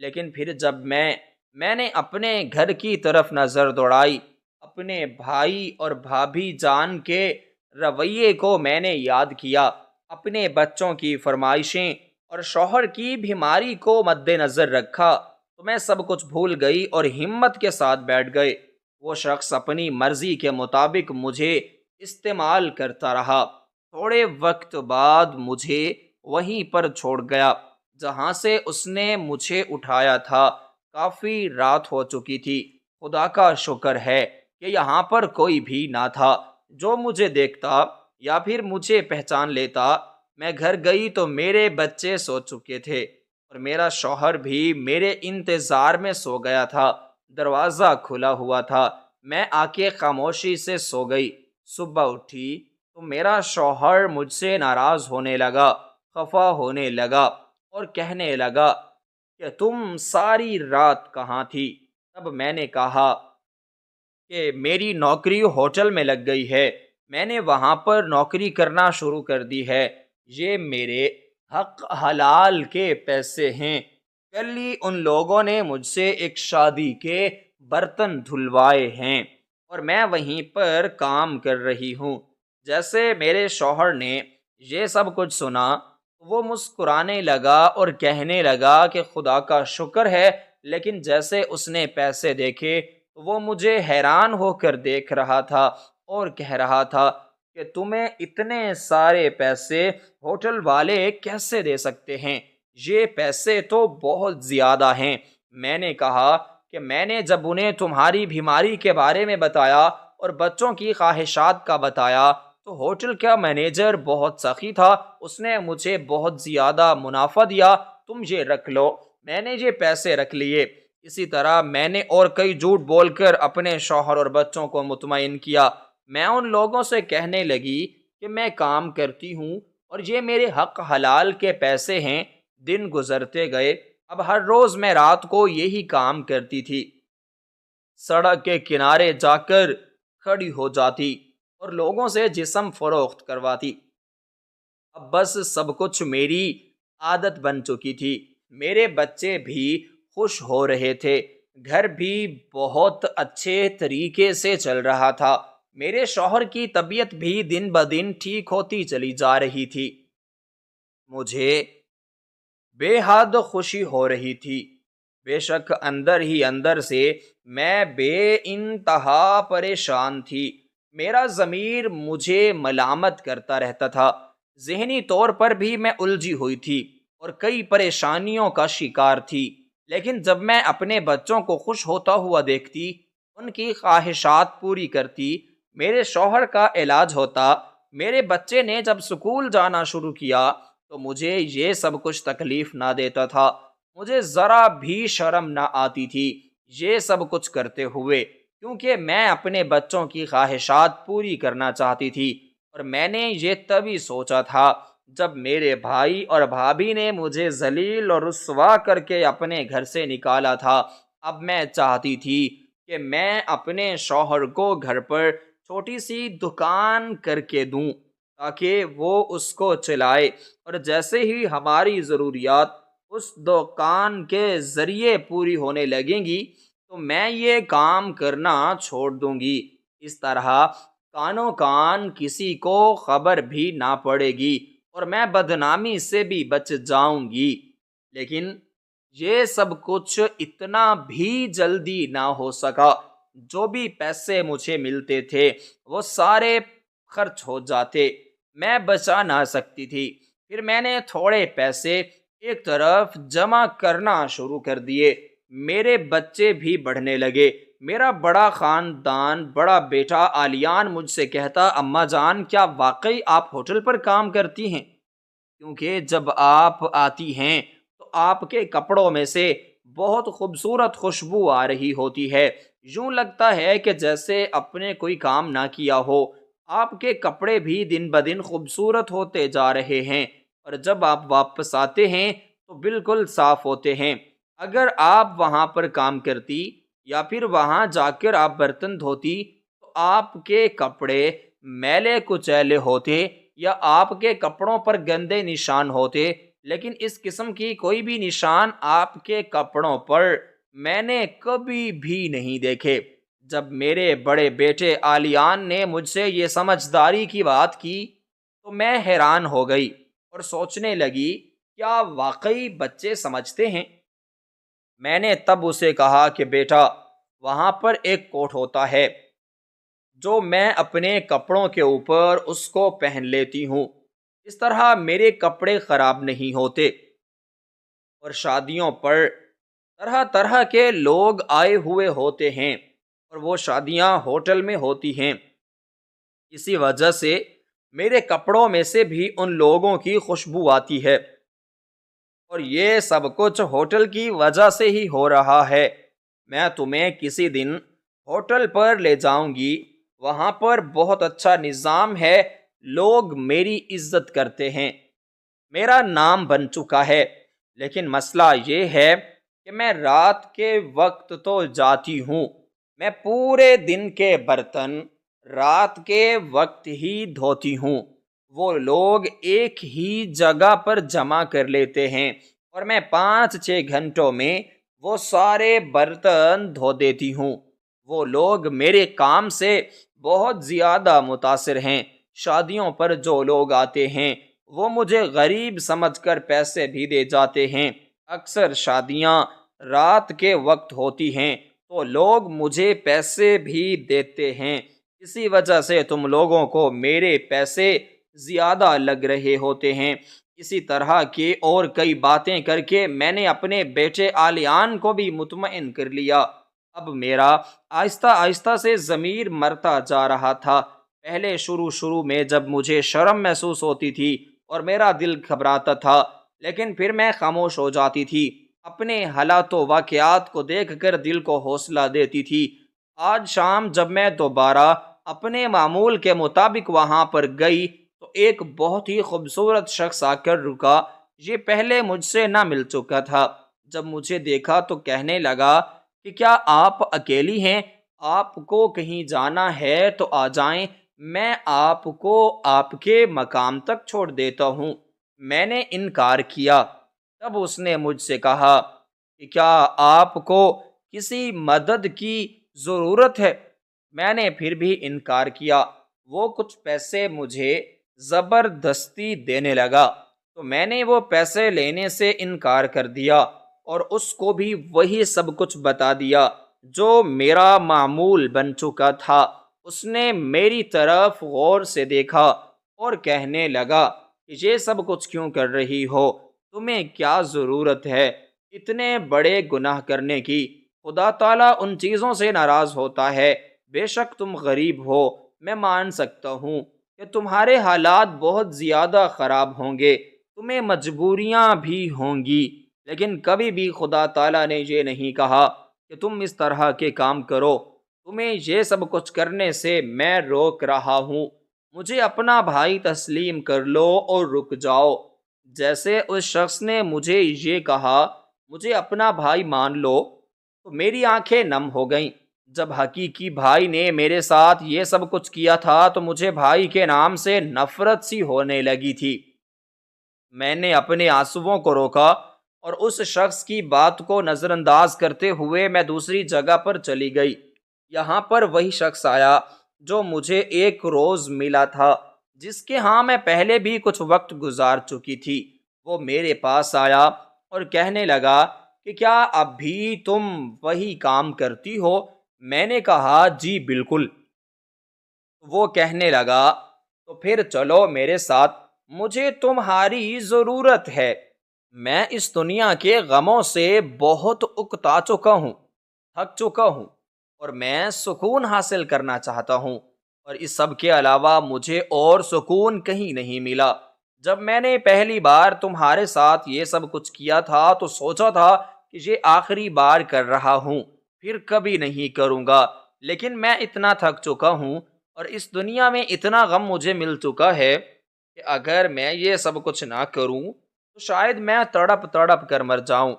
لیکن پھر جب میں نے اپنے گھر کی طرف نظر دوڑائی، اپنے بھائی اور بھابھی جان کے رویے کو میں نے یاد کیا، اپنے بچوں کی فرمائشیں اور شوہر کی بیماری کو مد نظر رکھا، تو میں سب کچھ بھول گئی اور ہمت کے ساتھ بیٹھ گئے۔ وہ شخص اپنی مرضی کے مطابق مجھے استعمال کرتا رہا۔ تھوڑے وقت بعد مجھے وہیں پر چھوڑ گیا جہاں سے اس نے مجھے اٹھایا تھا۔ کافی رات ہو چکی تھی۔ خدا کا شکر ہے کہ یہاں پر کوئی بھی نہ تھا جو مجھے دیکھتا یا پھر مجھے پہچان لیتا۔ میں گھر گئی تو میرے بچے سو چکے تھے اور میرا شوہر بھی میرے انتظار میں سو گیا تھا۔ دروازہ کھلا ہوا تھا، میں آ کے خاموشی سے سو گئی۔ صبح اٹھی تو میرا شوہر مجھ سے ناراض ہونے لگا، خفا ہونے لگا اور کہنے لگا کہ تم ساری رات کہاں تھی؟ تب میں نے کہا کہ میری نوکری ہوٹل میں لگ گئی ہے، میں نے وہاں پر نوکری کرنا شروع کر دی ہے، یہ میرے حق حلال کے پیسے ہیں۔ کل ہی ان لوگوں نے مجھ سے ایک شادی کے برتن دھلوائے ہیں اور میں وہیں پر کام کر رہی ہوں۔ جیسے میرے شوہر نے یہ سب کچھ سنا، وہ مسکرانے لگا اور کہنے لگا کہ خدا کا شکر ہے، لیکن جیسے اس نے پیسے دیکھے وہ مجھے حیران ہو کر دیکھ رہا تھا اور کہہ رہا تھا کہ تمہیں اتنے سارے پیسے ہوٹل والے کیسے دے سکتے ہیں؟ یہ پیسے تو بہت زیادہ ہیں۔ میں نے کہا کہ میں نے جب انہیں تمہاری بیماری کے بارے میں بتایا اور بچوں کی خواہشات کا بتایا تو ہوٹل کا مینیجر بہت سخی تھا، اس نے مجھے بہت زیادہ منافع دیا، تم یہ رکھ لو۔ میں نے یہ پیسے رکھ لیے۔ اسی طرح میں نے اور کئی جھوٹ بول کر اپنے شوہر اور بچوں کو مطمئن کیا۔ میں ان لوگوں سے کہنے لگی کہ میں کام کرتی ہوں اور یہ میرے حق حلال کے پیسے ہیں۔ دن گزرتے گئے، اب ہر روز میں رات کو یہی کام کرتی تھی، سڑک کے کنارے جا کر کھڑی ہو جاتی اور لوگوں سے جسم فروخت کرواتی۔ اب بس سب کچھ میری عادت بن چکی تھی۔ میرے بچے بھی خوش ہو رہے تھے، گھر بھی بہت اچھے طریقے سے چل رہا تھا۔ میرے شوہر کی طبیعت بھی دن بدن ٹھیک ہوتی چلی جا رہی تھی۔ مجھے بے حد خوشی ہو رہی تھی۔ بے شک اندر ہی اندر سے میں بے انتہا پریشان تھی۔ میرا ضمیر مجھے ملامت کرتا رہتا تھا۔ ذہنی طور پر بھی میں الجھی ہوئی تھی اور کئی پریشانیوں کا شکار تھی، لیکن جب میں اپنے بچوں کو خوش ہوتا ہوا دیکھتی، ان کی خواہشات پوری کرتی، میرے شوہر کا علاج ہوتا، میرے بچے نے جب سکول جانا شروع کیا تو مجھے یہ سب کچھ تکلیف نہ دیتا تھا، مجھے ذرا بھی شرم نہ آتی تھی یہ سب کچھ کرتے ہوئے، کیونکہ میں اپنے بچوں کی خواہشات پوری کرنا چاہتی تھی۔ اور میں نے یہ تبھی سوچا تھا جب میرے بھائی اور بھابھی نے مجھے ذلیل اور رسوا کر کے اپنے گھر سے نکالا تھا۔ اب میں چاہتی تھی کہ میں اپنے شوہر کو گھر پر چھوٹی سی دکان کر کے دوں تاکہ وہ اس کو چلائے، اور جیسے ہی ہماری ضروریات اس دکان کے ذریعے پوری ہونے لگیں گی تو میں یہ کام کرنا چھوڑ دوں گی۔ اس طرح کانوں کان کسی کو خبر بھی نہ پڑے گی اور میں بدنامی سے بھی بچ جاؤں گی۔ لیکن یہ سب کچھ اتنا بھی جلدی نہ ہو سکا۔ جو بھی پیسے مجھے ملتے تھے وہ سارے خرچ ہو جاتے، میں بچا نہ سکتی تھی۔ پھر میں نے تھوڑے پیسے ایک طرف جمع کرنا شروع کر دیے۔ میرے بچے بھی بڑھنے لگے۔ میرا بڑا خاندان، بڑا بیٹا آلیان مجھ سے کہتا، اماں جان کیا واقعی آپ ہوٹل پر کام کرتی ہیں؟ کیونکہ جب آپ آتی ہیں تو آپ کے کپڑوں میں سے بہت خوبصورت خوشبو آ رہی ہوتی ہے، یوں لگتا ہے کہ جیسے اپنے کوئی کام نہ کیا ہو۔ آپ کے کپڑے بھی دن بدن خوبصورت ہوتے جا رہے ہیں اور جب آپ واپس آتے ہیں تو بالکل صاف ہوتے ہیں۔ اگر آپ وہاں پر کام کرتی یا پھر وہاں جا کر آپ برتن دھوتی تو آپ کے کپڑے میلے کچیلے ہوتے یا آپ کے کپڑوں پر گندے نشان ہوتے، لیکن اس قسم کی کوئی بھی نشان آپ کے کپڑوں پر میں نے کبھی بھی نہیں دیکھے۔ جب میرے بڑے بیٹے آلیان نے مجھ سے یہ سمجھداری کی بات کی تو میں حیران ہو گئی اور سوچنے لگی کیا واقعی بچے سمجھتے ہیں؟ میں نے تب اسے کہا کہ بیٹا، وہاں پر ایک کوٹ ہوتا ہے جو میں اپنے کپڑوں کے اوپر اس کو پہن لیتی ہوں، اس طرح میرے کپڑے خراب نہیں ہوتے۔ اور شادیوں پر طرح طرح کے لوگ آئے ہوئے ہوتے ہیں اور وہ شادیاں ہوٹل میں ہوتی ہیں۔ اسی وجہ سے میرے کپڑوں میں سے بھی ان لوگوں کی خوشبو آتی ہے، اور یہ سب کچھ ہوٹل کی وجہ سے ہی ہو رہا ہے۔ میں تمہیں کسی دن ہوٹل پر لے جاؤں گی، وہاں پر بہت اچھا نظام ہے، لوگ میری عزت کرتے ہیں، میرا نام بن چکا ہے۔ لیکن مسئلہ یہ ہے کہ میں رات کے وقت تو جاتی ہوں، میں پورے دن کے برتن رات کے وقت ہی دھوتی ہوں۔ وہ لوگ ایک ہی جگہ پر جمع کر لیتے ہیں اور میں 5-6 گھنٹوں میں وہ سارے برتن دھو دیتی ہوں۔ وہ لوگ میرے کام سے بہت زیادہ متاثر ہیں۔ شادیوں پر جو لوگ آتے ہیں وہ مجھے غریب سمجھ کر پیسے بھی دے جاتے ہیں۔ اکثر شادیاں رات کے وقت ہوتی ہیں تو لوگ مجھے پیسے بھی دیتے ہیں۔ اسی وجہ سے تم لوگوں کو میرے پیسے زیادہ لگ رہے ہوتے ہیں۔ اسی طرح کی اور کئی باتیں کر کے میں نے اپنے بیٹے آلیان کو بھی مطمئن کر لیا۔ اب میرا آہستہ آہستہ سے ضمیر مرتا جا رہا تھا۔ پہلے شروع میں جب مجھے شرم محسوس ہوتی تھی اور میرا دل گھبراتا تھا، لیکن پھر میں خاموش ہو جاتی تھی، اپنے حالات و واقعات کو دیکھ کر دل کو حوصلہ دیتی تھی۔ آج شام جب میں دوبارہ اپنے معمول کے مطابق وہاں پر گئی تو ایک بہت ہی خوبصورت شخص آ کر رکا۔ یہ پہلے مجھ سے نہ مل چکا تھا۔ جب مجھے دیکھا تو کہنے لگا کہ کیا آپ اکیلی ہیں؟ آپ کو کہیں جانا ہے تو آ جائیں، میں آپ کو آپ کے مقام تک چھوڑ دیتا ہوں۔ میں نے انکار کیا۔ تب اس نے مجھ سے کہا کہ کیا آپ کو کسی مدد کی ضرورت ہے؟ میں نے پھر بھی انکار کیا۔ وہ کچھ پیسے مجھے زبردستی دینے لگا تو میں نے وہ پیسے لینے سے انکار کر دیا اور اس کو بھی وہی سب کچھ بتا دیا جو میرا معمول بن چکا تھا۔ اس نے میری طرف غور سے دیکھا اور کہنے لگا کہ یہ سب کچھ کیوں کر رہی ہو؟ تمہیں کیا ضرورت ہے اتنے بڑے گناہ کرنے کی؟ خدا تعالیٰ ان چیزوں سے ناراض ہوتا ہے۔ بے شک تم غریب ہو، میں مان سکتا ہوں کہ تمہارے حالات بہت زیادہ خراب ہوں گے، تمہیں مجبوریاں بھی ہوں گی، لیکن کبھی بھی خدا تعالیٰ نے یہ نہیں کہا کہ تم اس طرح کے کام کرو۔ تمہیں یہ سب کچھ کرنے سے میں روک رہا ہوں۔ مجھے اپنا بھائی تسلیم کر لو اور رک جاؤ۔ جیسے اس شخص نے مجھے یہ کہا مجھے اپنا بھائی مان لو تو میری آنکھیں نم ہو گئیں۔ جب حقیقی بھائی نے میرے ساتھ یہ سب کچھ کیا تھا تو مجھے بھائی کے نام سے نفرت سی ہونے لگی تھی۔ میں نے اپنے آنسوؤں کو روکا اور اس شخص کی بات کو نظر انداز کرتے ہوئے میں دوسری جگہ پر چلی گئی۔ یہاں پر وہی شخص آیا جو مجھے ایک روز ملا تھا، جس کے ہاں میں پہلے بھی کچھ وقت گزار چکی تھی۔ وہ میرے پاس آیا اور کہنے لگا کہ کیا اب بھی تم وہی کام کرتی ہو؟ میں نے کہا جی بالکل۔ وہ کہنے لگا تو پھر چلو میرے ساتھ، مجھے تمہاری ضرورت ہے۔ میں اس دنیا کے غموں سے بہت اکتا چکا ہوں، تھک چکا ہوں، اور میں سکون حاصل کرنا چاہتا ہوں، اور اس سب کے علاوہ مجھے اور سکون کہیں نہیں ملا۔ جب میں نے پہلی بار تمہارے ساتھ یہ سب کچھ کیا تھا تو سوچا تھا کہ یہ آخری بار کر رہا ہوں، پھر کبھی نہیں کروں گا، لیکن میں اتنا تھک چکا ہوں اور اس دنیا میں اتنا غم مجھے مل چکا ہے کہ اگر میں یہ سب کچھ نہ کروں تو شاید میں تڑپ تڑپ کر مر جاؤں،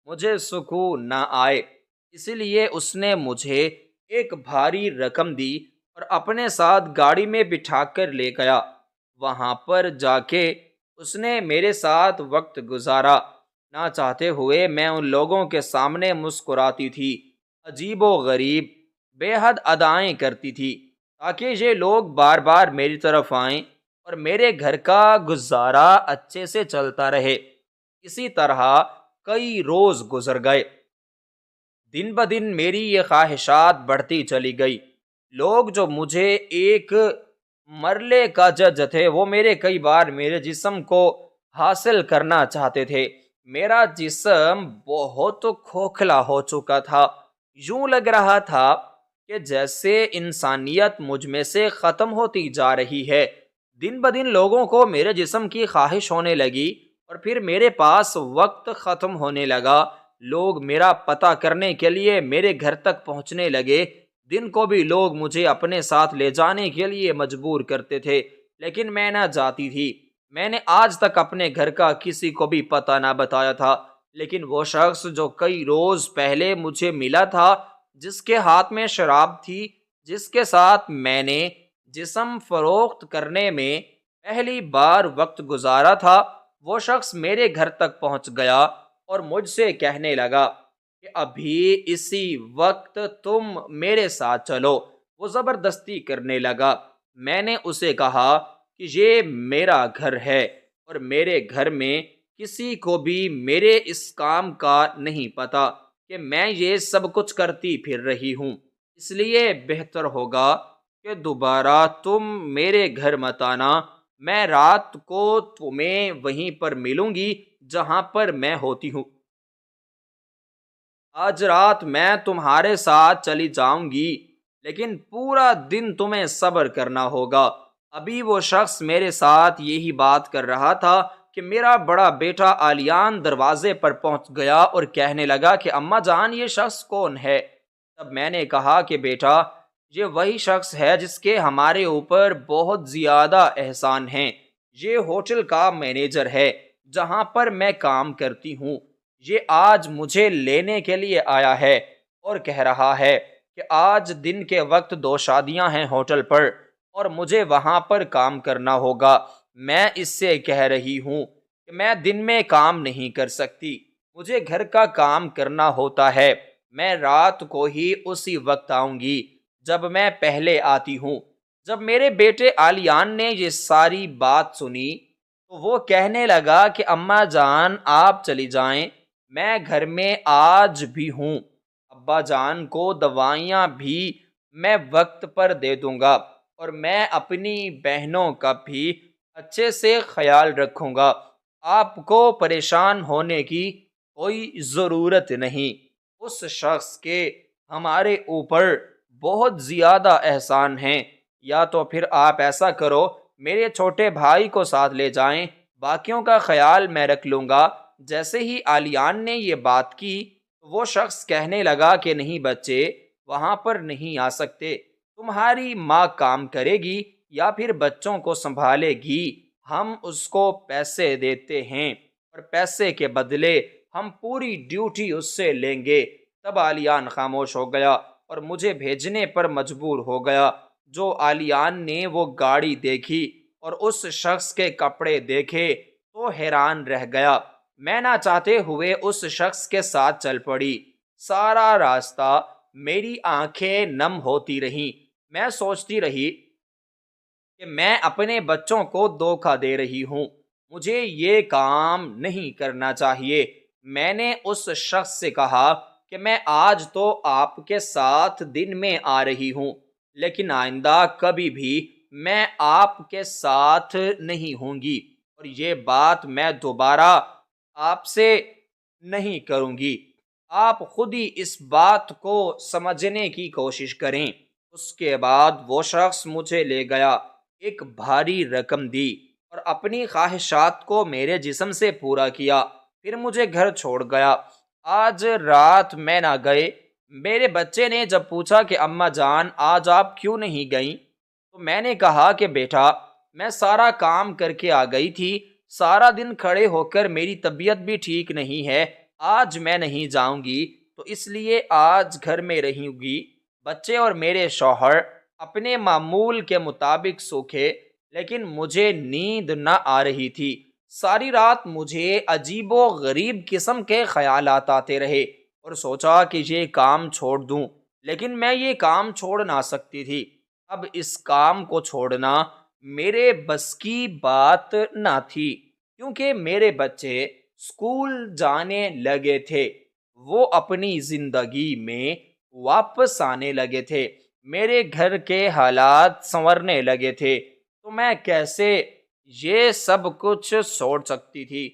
مجھے سکون نہ آئے۔ اسی لیے اس نے مجھے ایک بھاری رقم دی اور اپنے ساتھ گاڑی میں بٹھا کر لے گیا۔ وہاں پر جا کے اس نے میرے ساتھ وقت گزارا۔ نہ چاہتے ہوئے میں ان لوگوں کے سامنے مسکراتی تھی، عجیب و غریب بے حد ادائیں کرتی تھی تاکہ یہ لوگ بار بار میری طرف آئیں اور میرے گھر کا گزارا اچھے سے چلتا رہے۔ اسی طرح کئی روز گزر گئے۔ دن بدن میری یہ خواہشات بڑھتی چلی گئی۔ لوگ جو مجھے ایک مرلے کا جج تھے وہ کئی بار میرے جسم کو حاصل کرنا چاہتے تھے۔ میرا جسم بہت کھوکھلا ہو چکا تھا، یوں لگ رہا تھا کہ جیسے انسانیت مجھ میں سے ختم ہوتی جا رہی ہے۔ دن بدن لوگوں کو میرے جسم کی خواہش ہونے لگی، اور پھر میرے پاس وقت ختم ہونے لگا۔ لوگ میرا پتہ کرنے کے لیے میرے گھر تک پہنچنے لگے۔ دن کو بھی لوگ مجھے اپنے ساتھ لے جانے کے لیے مجبور کرتے تھے، لیکن میں نہ جاتی تھی۔ میں نے آج تک اپنے گھر کا کسی کو بھی پتہ نہ بتایا تھا، لیکن وہ شخص جو کئی روز پہلے مجھے ملا تھا، جس کے ہاتھ میں شراب تھی، جس کے ساتھ میں نے جسم فروخت کرنے میں پہلی بار وقت گزارا تھا، وہ شخص میرے گھر تک پہنچ گیا اور مجھ سے کہنے لگا کہ ابھی اسی وقت تم میرے ساتھ چلو۔ وہ زبردستی کرنے لگا۔ میں نے اسے کہا کہ یہ میرا گھر ہے، اور میرے گھر میں کسی کو بھی میرے اس کام کا نہیں پتا کہ میں یہ سب کچھ کرتی پھر رہی ہوں۔ اس لیے بہتر ہوگا کہ دوبارہ تم میرے گھر مت آنا۔ میں رات کو تمہیں وہیں پر ملوں گی جہاں پر میں ہوتی ہوں۔ آج رات میں تمہارے ساتھ چلی جاؤں گی، لیکن پورا دن تمہیں صبر کرنا ہوگا۔ ابھی وہ شخص میرے ساتھ یہی بات کر رہا تھا کہ میرا بڑا بیٹا آلیان دروازے پر پہنچ گیا اور کہنے لگا کہ اماں جان، یہ شخص کون ہے؟ تب میں نے کہا کہ بیٹا، یہ وہی شخص ہے جس کے ہمارے اوپر بہت زیادہ احسان ہیں۔ یہ ہوٹل کا مینیجر ہے جہاں پر میں کام کرتی ہوں۔ یہ آج مجھے لینے کے لیے آیا ہے اور کہہ رہا ہے کہ آج دن کے وقت 2 شادیاں ہیں ہوٹل پر، اور مجھے وہاں پر کام کرنا ہوگا۔ میں اس سے کہہ رہی ہوں کہ میں دن میں کام نہیں کر سکتی، مجھے گھر کا کام کرنا ہوتا ہے۔ میں رات کو ہی اسی وقت آؤں گی جب میں پہلے آتی ہوں۔ جب میرے بیٹے آلیان نے یہ ساری بات سنی تو وہ کہنے لگا کہ اماں جان، آپ چلی جائیں، میں گھر میں آج بھی ہوں۔ ابا جان کو دوائیاں بھی میں وقت پر دے دوں گا، اور میں اپنی بہنوں کا بھی اچھے سے خیال رکھوں گا۔ آپ کو پریشان ہونے کی کوئی ضرورت نہیں۔ اس شخص کے ہمارے اوپر بہت زیادہ احسان ہیں۔ یا تو پھر آپ ایسا کرو، میرے چھوٹے بھائی کو ساتھ لے جائیں، باقیوں کا خیال میں رکھ لوں گا۔ جیسے ہی آلیان نے یہ بات کی، وہ شخص کہنے لگا کہ نہیں بچے، وہاں پر نہیں آ سکتے، تمہاری ماں کام کرے گی یا پھر بچوں کو سنبھالے گی۔ ہم اس کو پیسے دیتے ہیں، اور پیسے کے بدلے ہم پوری ڈیوٹی اس سے لیں گے۔ تب آلیان خاموش ہو گیا اور مجھے بھیجنے پر مجبور ہو گیا۔ جو آلیان نے وہ گاڑی دیکھی اور اس شخص کے کپڑے دیکھے تو حیران رہ گیا۔ میں نہ چاہتے ہوئے اس شخص کے ساتھ چل پڑی۔ سارا راستہ میری آنکھیں نم ہوتی رہیں۔ میں سوچتی رہی کہ میں اپنے بچوں کو دھوکہ دے رہی ہوں، مجھے یہ کام نہیں کرنا چاہیے۔ میں نے اس شخص سے کہا کہ میں آج تو آپ کے ساتھ دن میں آ رہی ہوں، لیکن آئندہ کبھی بھی میں آپ کے ساتھ نہیں ہوں گی، اور یہ بات میں دوبارہ آپ سے نہیں کروں گی۔ آپ خود ہی اس بات کو سمجھنے کی کوشش کریں۔ اس کے بعد وہ شخص مجھے لے گیا، ایک بھاری رقم دی اور اپنی خواہشات کو میرے جسم سے پورا کیا، پھر مجھے گھر چھوڑ گیا۔ آج رات میں نہ گئے۔ میرے بچے نے جب پوچھا کہ اماں جان، آج آپ کیوں نہیں گئیں، تو میں نے کہا کہ بیٹا، میں سارا کام کر کے آ گئی تھی، سارا دن کھڑے ہو کر میری طبیعت بھی ٹھیک نہیں ہے، آج میں نہیں جاؤں گی، تو اس لیے آج گھر میں رہوں گی۔ بچے اور میرے شوہر اپنے معمول کے مطابق سوکھے، لیکن مجھے نیند نہ آ رہی تھی۔ ساری رات مجھے عجیب و غریب قسم کے خیالات آتے رہے، اور سوچا کہ یہ کام چھوڑ دوں، لیکن میں یہ کام چھوڑ نہ سکتی تھی۔ اب اس کام کو چھوڑنا میرے بس کی بات نہ تھی، کیونکہ میرے بچے اسکول جانے لگے تھے، وہ اپنی زندگی میں واپس آنے لگے تھے، میرے گھر کے حالات سنورنے لگے تھے، تو میں کیسے یہ سب کچھ چھوڑ سکتی تھی؟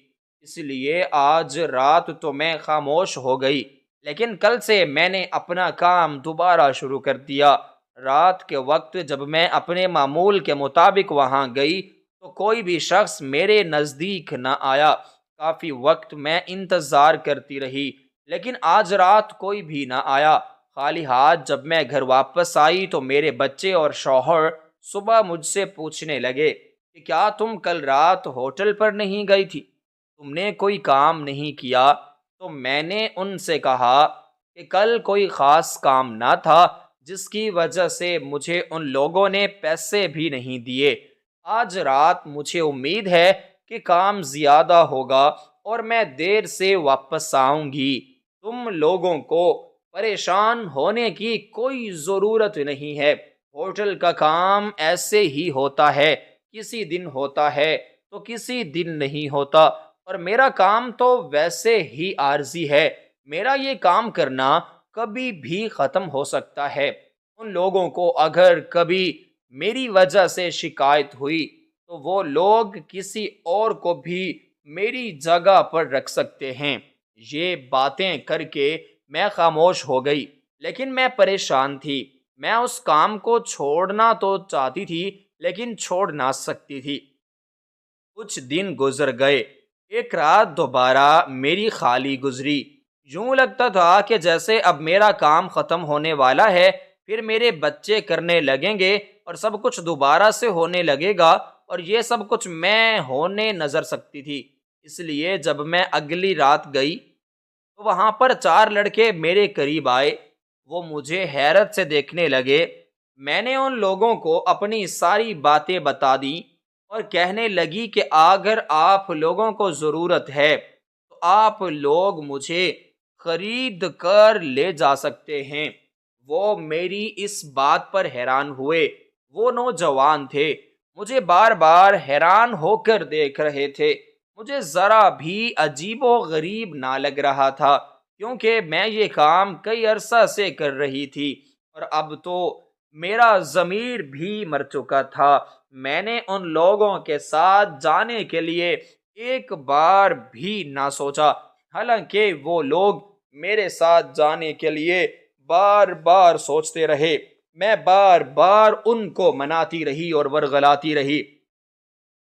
اس لیے آج رات تو میں خاموش ہو گئی۔ لیکن کل سے میں نے اپنا کام دوبارہ شروع کر دیا۔ رات کے وقت جب میں اپنے معمول کے مطابق وہاں گئی تو کوئی بھی شخص میرے نزدیک نہ آیا۔ کافی وقت میں انتظار کرتی رہی لیکن آج رات کوئی بھی نہ آیا۔ خالی ہاتھ جب میں گھر واپس آئی تو میرے بچے اور شوہر صبح مجھ سے پوچھنے لگے کہ کیا تم کل رات ہوٹل پر نہیں گئی تھی؟ تم نے کوئی کام نہیں کیا؟ تو میں نے ان سے کہا کہ کل کوئی خاص کام نہ تھا جس کی وجہ سے مجھے ان لوگوں نے پیسے بھی نہیں دیے۔ آج رات مجھے امید ہے کہ کام زیادہ ہوگا اور میں دیر سے واپس آؤں گی۔ تم لوگوں کو پریشان ہونے کی کوئی ضرورت نہیں ہے۔ ہوٹل کا کام ایسے ہی ہوتا ہے، کسی دن ہوتا ہے تو کسی دن نہیں ہوتا، اور میرا کام تو ویسے ہی عارضی ہے۔ میرا یہ کام کرنا کبھی بھی ختم ہو سکتا ہے۔ ان لوگوں کو اگر کبھی میری وجہ سے شکایت ہوئی تو وہ لوگ کسی اور کو بھی میری جگہ پر رکھ سکتے ہیں۔ یہ باتیں کر کے میں خاموش ہو گئی، لیکن میں پریشان تھی۔ میں اس کام کو چھوڑنا تو چاہتی تھی لیکن چھوڑ نہ سکتی تھی۔ کچھ دن گزر گئے، ایک رات دوبارہ میری خالی گزری۔ یوں لگتا تھا کہ جیسے اب میرا کام ختم ہونے والا ہے، پھر میرے بچے کرنے لگیں گے اور سب کچھ دوبارہ سے ہونے لگے گا، اور یہ سب کچھ میں ہونے نظر سکتی تھی۔ اس لیے جب میں اگلی رات گئی تو وہاں پر 4 لڑکے میرے قریب آئے۔ وہ مجھے حیرت سے دیکھنے لگے۔ میں نے ان لوگوں کو اپنی ساری باتیں بتا دیں اور کہنے لگی کہ اگر آپ لوگوں کو ضرورت ہے تو آپ لوگ مجھے خرید کر لے جا سکتے ہیں۔ وہ میری اس بات پر حیران ہوئے۔ وہ نوجوان تھے، مجھے بار بار حیران ہو کر دیکھ رہے تھے۔ مجھے ذرا بھی عجیب و غریب نہ لگ رہا تھا کیونکہ میں یہ کام کئی عرصہ سے کر رہی تھی اور اب تو میرا ضمیر بھی مر چکا تھا۔ میں نے ان لوگوں کے ساتھ جانے کے لیے ایک بار بھی نہ سوچا، حالانکہ وہ لوگ میرے ساتھ جانے کے لیے بار بار سوچتے رہے۔ میں بار بار ان کو مناتی رہی اور ورغلاتی رہی۔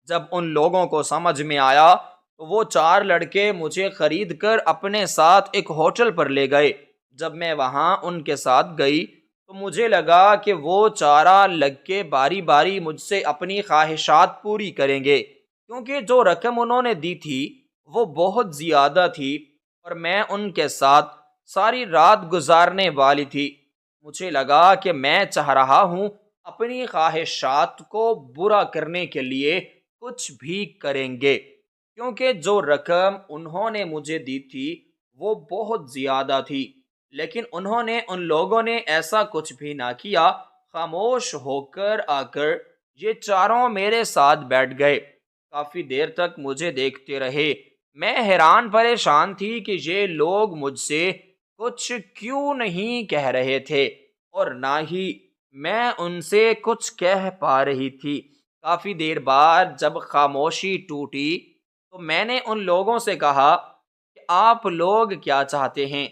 جب ان لوگوں کو سمجھ میں آیا تو وہ 4 لڑکے مجھے خرید کر اپنے ساتھ ایک ہوٹل پر لے گئے۔ جب میں وہاں ان کے ساتھ گئی تو مجھے لگا کہ وہ چارہ لگ کے باری باری مجھ سے اپنی خواہشات پوری کریں گے، کیونکہ جو رقم انہوں نے دی تھی وہ بہت زیادہ تھی اور میں ان کے ساتھ ساری رات گزارنے والی تھی۔ مجھے لگا کہ میں چاہ رہا ہوں اپنی خواہشات کو برا کرنے کے لیے کچھ بھی کریں گے، کیونکہ جو رقم انہوں نے مجھے دی تھی وہ بہت زیادہ تھی، لیکن انہوں نے ان لوگوں نے ایسا کچھ بھی نہ کیا۔ خاموش ہو کر آ کر یہ چاروں میرے ساتھ بیٹھ گئے۔ کافی دیر تک مجھے دیکھتے رہے۔ میں حیران پریشان تھی کہ یہ لوگ مجھ سے کچھ کیوں نہیں کہہ رہے تھے اور نہ ہی میں ان سے کچھ کہہ پا رہی تھی۔ کافی دیر بعد جب خاموشی ٹوٹی تو میں نے ان لوگوں سے کہا کہ آپ لوگ کیا چاہتے ہیں؟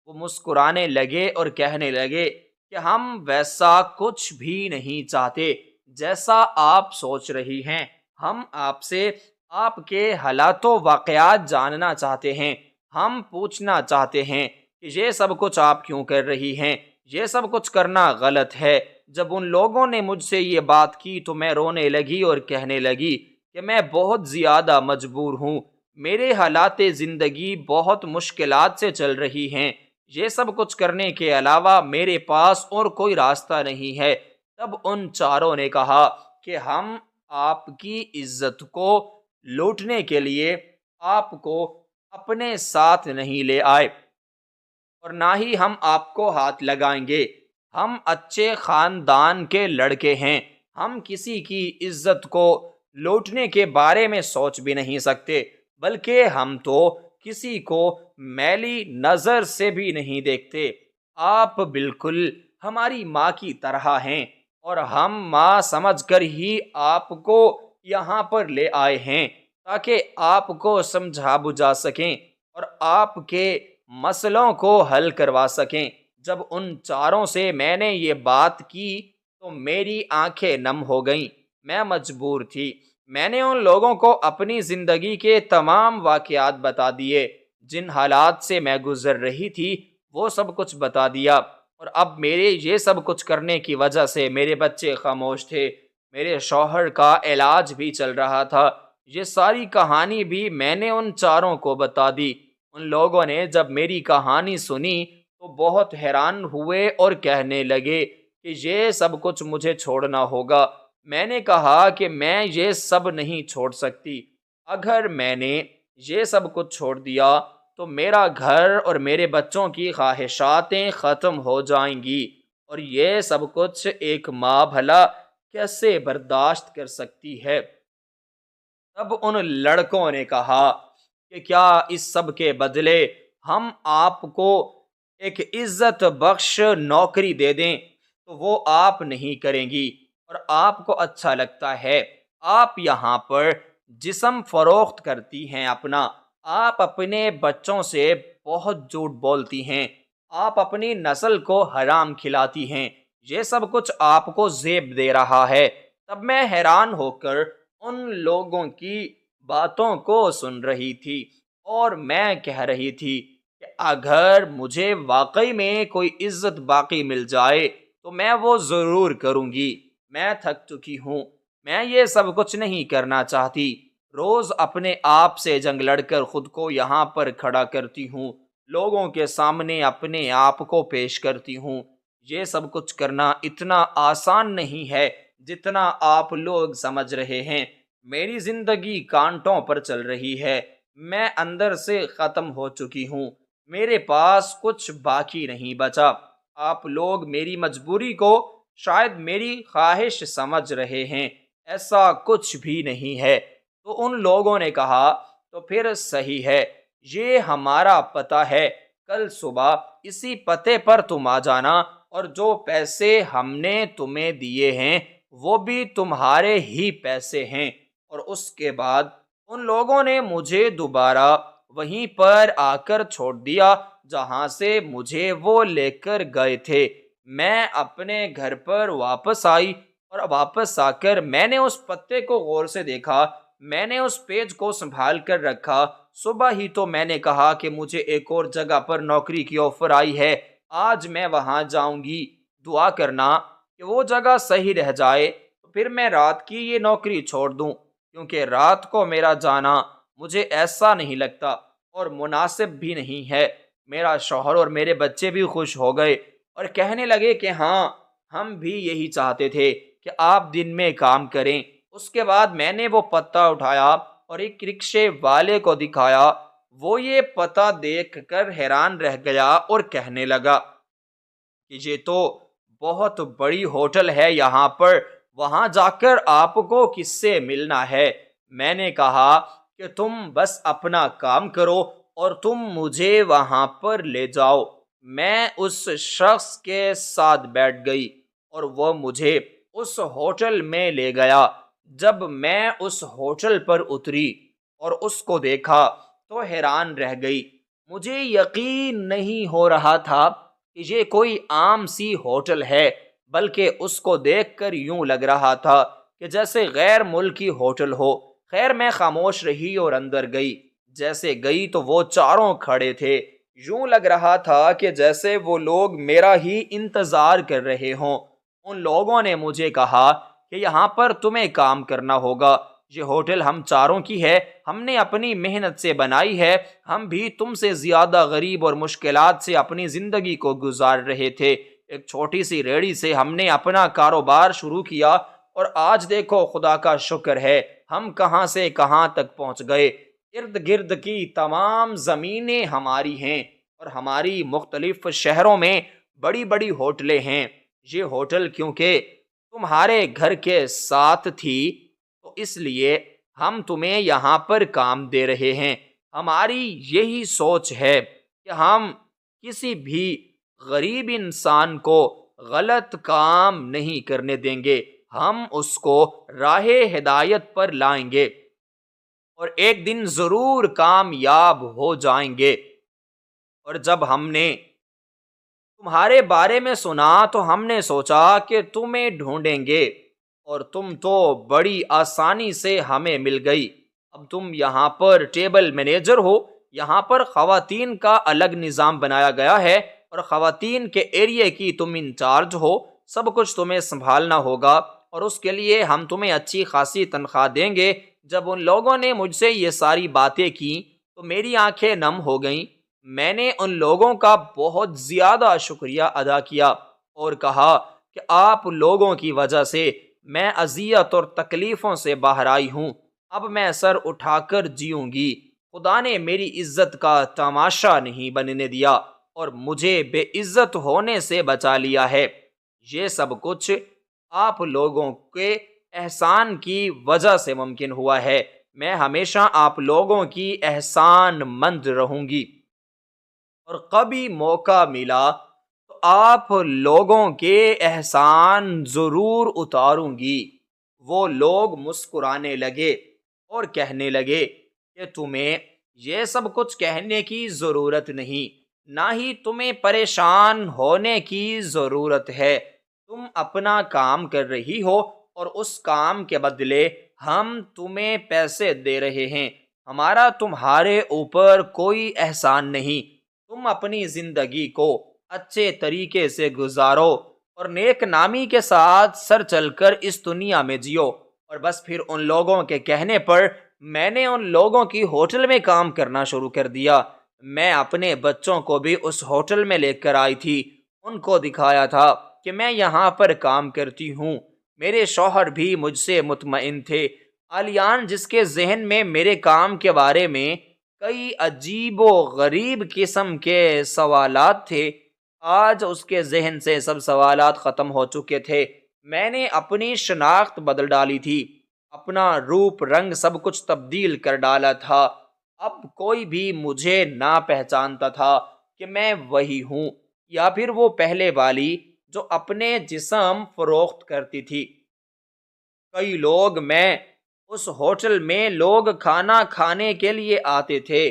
وہ مسکرانے لگے اور کہنے لگے کہ ہم ویسا کچھ بھی نہیں چاہتے جیسا آپ سوچ رہی ہیں۔ ہم آپ سے آپ کے حالات و واقعات جاننا چاہتے ہیں۔ ہم پوچھنا چاہتے ہیں کہ یہ سب کچھ آپ کیوں کر رہی ہیں؟ یہ سب کچھ کرنا غلط ہے۔ جب ان لوگوں نے مجھ سے یہ بات کی تو میں رونے لگی اور کہنے لگی کہ میں بہت زیادہ مجبور ہوں۔ میرے حالات زندگی بہت مشکلات سے چل رہی ہیں۔ یہ سب کچھ کرنے کے علاوہ میرے پاس اور کوئی راستہ نہیں ہے۔ تب ان چاروں نے کہا کہ ہم آپ کی عزت کو لوٹنے کے لیے آپ کو اپنے ساتھ نہیں لے آئے اور نہ ہی ہم آپ کو ہاتھ لگائیں گے۔ ہم اچھے خاندان کے لڑکے ہیں۔ ہم کسی کی عزت کو لوٹنے کے بارے میں سوچ بھی نہیں سکتے، بلکہ ہم تو کسی کو میلی نظر سے بھی نہیں دیکھتے۔ آپ بالکل ہماری ماں کی طرح ہیں اور ہم ماں سمجھ کر ہی آپ کو یہاں پر لے آئے ہیں تاکہ آپ کو سمجھا بجھا سکیں اور آپ کے مسئلوں کو حل کروا سکیں۔ جب ان چاروں سے میں نے یہ بات کی تو میری آنکھیں نم ہو گئیں۔ میں مجبور تھی۔ میں نے ان لوگوں کو اپنی زندگی کے تمام واقعات بتا دیے، جن حالات سے میں گزر رہی تھی وہ سب کچھ بتا دیا، اور اب میرے یہ سب کچھ کرنے کی وجہ سے میرے بچے خاموش تھے، میرے شوہر کا علاج بھی چل رہا تھا۔ یہ ساری کہانی بھی میں نے ان چاروں کو بتا دی۔ ان لوگوں نے جب میری کہانی سنی تو بہت حیران ہوئے اور کہنے لگے کہ یہ سب کچھ مجھے چھوڑنا ہوگا۔ میں نے کہا کہ میں یہ سب نہیں چھوڑ سکتی۔ اگر میں نے یہ سب کچھ چھوڑ دیا تو میرا گھر اور میرے بچوں کی خواہشاتیں ختم ہو جائیں گی، اور یہ سب کچھ ایک ماں بھلا کیسے برداشت کر سکتی ہے؟ تب ان لڑکوں نے کہا کہ کیا اس سب کے بدلے ہم آپ کو ایک عزت بخش نوکری دے دیں تو وہ آپ نہیں کریں گی، اور آپ کو اچھا لگتا ہے۔ آپ یہاں پر جسم فروخت کرتی ہیں اپنا، آپ اپنے بچوں سے بہت جھوٹ بولتی ہیں، آپ اپنی نسل کو حرام کھلاتی ہیں، یہ سب کچھ آپ کو زیب دے رہا ہے۔ تب میں حیران ہو کر ان لوگوں کی باتوں کو سن رہی تھی، اور میں کہہ رہی تھی کہ اگر مجھے واقعی میں کوئی عزت باقی مل جائے تو میں وہ ضرور کروں گی۔ میں تھک چکی ہوں، میں یہ سب کچھ نہیں کرنا چاہتی۔ روز اپنے آپ سے جنگ لڑ کر خود کو یہاں پر کھڑا کرتی ہوں، لوگوں کے سامنے اپنے آپ کو پیش کرتی ہوں۔ یہ سب کچھ کرنا اتنا آسان نہیں ہے جتنا آپ لوگ سمجھ رہے ہیں۔ میری زندگی کانٹوں پر چل رہی ہے، میں اندر سے ختم ہو چکی ہوں، میرے پاس کچھ باقی نہیں بچا۔ آپ لوگ میری مجبوری کو شاید میری خواہش سمجھ رہے ہیں، ایسا کچھ بھی نہیں ہے۔ تو ان لوگوں نے کہا تو پھر صحیح ہے، یہ ہمارا پتہ ہے، کل صبح اسی پتے پر تم آ جانا، اور جو پیسے ہم نے تمہیں دیے ہیں وہ بھی تمہارے ہی پیسے ہیں۔ اور اس کے بعد ان لوگوں نے مجھے دوبارہ وہیں پر آ کر چھوڑ دیا جہاں سے مجھے وہ لے کر گئے تھے۔ میں اپنے گھر پر واپس آئی، اور واپس آ کر میں نے اس پتے کو غور سے دیکھا، میں نے اس پیج کو سنبھال کر رکھا۔ صبح ہی تو میں نے کہا کہ مجھے ایک اور جگہ پر نوکری کی آفر آئی ہے، آج میں وہاں جاؤں گی۔ دعا کرنا کہ وہ جگہ صحیح رہ جائے تو پھر میں رات کی یہ نوکری چھوڑ دوں، کیونکہ رات کو میرا جانا مجھے ایسا نہیں لگتا اور مناسب بھی نہیں ہے۔ میرا شوہر اور میرے بچے بھی خوش ہو گئے اور کہنے لگے کہ ہاں، ہم بھی یہی چاہتے تھے کہ آپ دن میں کام کریں۔ اس کے بعد میں نے وہ پتہ اٹھایا اور ایک رکشے والے کو دکھایا۔ وہ یہ پتہ دیکھ کر حیران رہ گیا اور کہنے لگا کہ یہ تو بہت بڑی ہوٹل ہے یہاں پر، وہاں جا کر آپ کو کس سے ملنا ہے؟ میں نے کہا کہ تم بس اپنا کام کرو اور تم مجھے وہاں پر لے جاؤ۔ میں اس شخص کے ساتھ بیٹھ گئی اور وہ مجھے اس ہوٹل میں لے گیا۔ جب میں اس ہوٹل پر اتری اور اس کو دیکھا تو حیران رہ گئی۔ مجھے یقین نہیں ہو رہا تھا کہ یہ کوئی عام سی ہوٹل ہے، بلکہ اس کو دیکھ کر یوں لگ رہا تھا کہ جیسے غیر ملکی ہوٹل ہو۔ خیر میں خاموش رہی اور اندر گئی۔ جیسے گئی تو وہ چاروں کھڑے تھے، یوں لگ رہا تھا کہ جیسے وہ لوگ میرا ہی انتظار کر رہے ہوں۔ ان لوگوں نے مجھے کہا کہ یہاں پر تمہیں کام کرنا ہوگا، یہ ہوٹل ہم چاروں کی ہے، ہم نے اپنی محنت سے بنائی ہے، ہم بھی تم سے زیادہ غریب اور مشکلات سے اپنی زندگی کو گزار رہے تھے۔ ایک چھوٹی سی ریڑھی سے ہم نے اپنا کاروبار شروع کیا، اور آج دیکھو خدا کا شکر ہے ہم کہاں سے کہاں تک پہنچ گئے۔ ارد گرد کی تمام زمینیں ہماری ہیں، اور ہماری مختلف شہروں میں بڑی بڑی ہوٹلیں ہیں۔ یہ ہوٹل کیونکہ تمہارے گھر کے ساتھ تھی تو اس لیے ہم تمہیں یہاں پر کام دے رہے ہیں۔ ہماری یہی سوچ ہے کہ ہم کسی بھی غریب انسان کو غلط کام نہیں کرنے دیں گے، ہم اس کو راہ ہدایت پر لائیں گے اور ایک دن ضرور کامیاب ہو جائیں گے۔ اور جب ہم نے تمہارے بارے میں سنا تو ہم نے سوچا کہ تمہیں ڈھونڈیں گے، اور تم تو بڑی آسانی سے ہمیں مل گئی۔ اب تم یہاں پر ٹیبل مینیجر ہو، یہاں پر خواتین کا الگ نظام بنایا گیا ہے، اور خواتین کے ایریے کی تم انچارج ہو، سب کچھ تمہیں سنبھالنا ہوگا، اور اس کے لیے ہم تمہیں اچھی خاصی تنخواہ دیں گے۔ جب ان لوگوں نے مجھ سے یہ ساری باتیں کی تو میری آنکھیں نم ہو گئیں۔ میں نے ان لوگوں کا بہت زیادہ شکریہ ادا کیا اور کہا کہ آپ لوگوں کی وجہ سے میں اذیت اور تکلیفوں سے باہر آئی ہوں، اب میں سر اٹھا کر جیوں گی۔ خدا نے میری عزت کا تماشا نہیں بننے دیا اور مجھے بے عزت ہونے سے بچا لیا ہے۔ یہ سب کچھ آپ لوگوں کے احسان کی وجہ سے ممکن ہوا ہے۔ میں ہمیشہ آپ لوگوں کی احسان مند رہوں گی، اور کبھی موقع ملا تو آپ لوگوں کے احسان ضرور اتاروں گی۔ وہ لوگ مسکرانے لگے اور کہنے لگے کہ تمہیں یہ سب کچھ کہنے کی ضرورت نہیں، نہ ہی تمہیں پریشان ہونے کی ضرورت ہے۔ تم اپنا کام کر رہی ہو اور اس کام کے بدلے ہم تمہیں پیسے دے رہے ہیں، ہمارا تمہارے اوپر کوئی احسان نہیں۔ تم اپنی زندگی کو اچھے طریقے سے گزارو اور نیک نامی کے ساتھ سر چل کر اس دنیا میں جیو۔ اور بس پھر ان لوگوں کے کہنے پر میں نے ان لوگوں کی ہوٹل میں کام کرنا شروع کر دیا۔ میں اپنے بچوں کو بھی اس ہوٹل میں لے کر آئی تھی، ان کو دکھایا تھا کہ میں یہاں پر کام کرتی ہوں۔ میرے شوہر بھی مجھ سے مطمئن تھے۔ آلیان، جس کے ذہن میں میرے کام کے بارے میں کئی عجیب و غریب قسم کے سوالات تھے، آج اس کے ذہن سے سب سوالات ختم ہو چکے تھے۔ میں نے اپنی شناخت بدل ڈالی تھی، اپنا روپ رنگ سب کچھ تبدیل کر ڈالا تھا۔ اب کوئی بھی مجھے نہ پہچانتا تھا کہ میں وہی ہوں یا پھر وہ پہلے والی جو اپنے جسم فروخت کرتی تھی۔ کئی لوگ میں اس ہوٹل میں لوگ کھانا کھانے کے لیے آتے تھے،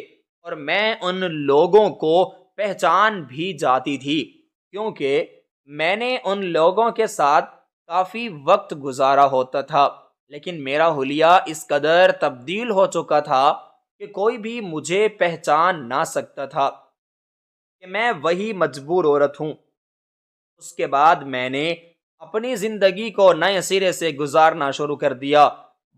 اور میں ان لوگوں کو پہچان بھی جاتی تھی، کیونکہ میں نے ان لوگوں کے ساتھ کافی وقت گزارا ہوتا تھا۔ لیکن میرا حلیہ اس قدر تبدیل ہو چکا تھا کہ کوئی بھی مجھے پہچان نہ سکتا تھا کہ میں وہی مجبور عورت ہوں۔ اس کے بعد میں نے اپنی زندگی کو نئے سرے سے گزارنا شروع کر دیا۔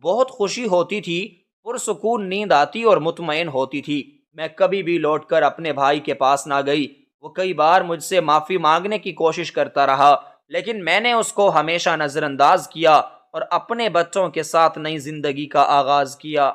بہت خوشی ہوتی تھی، پرسکون نیند آتی اور مطمئن ہوتی تھی۔ میں کبھی بھی لوٹ کر اپنے بھائی کے پاس نہ گئی۔ وہ کئی بار مجھ سے معافی مانگنے کی کوشش کرتا رہا، لیکن میں نے اس کو ہمیشہ نظر انداز کیا اور اپنے بچوں کے ساتھ نئی زندگی کا آغاز کیا۔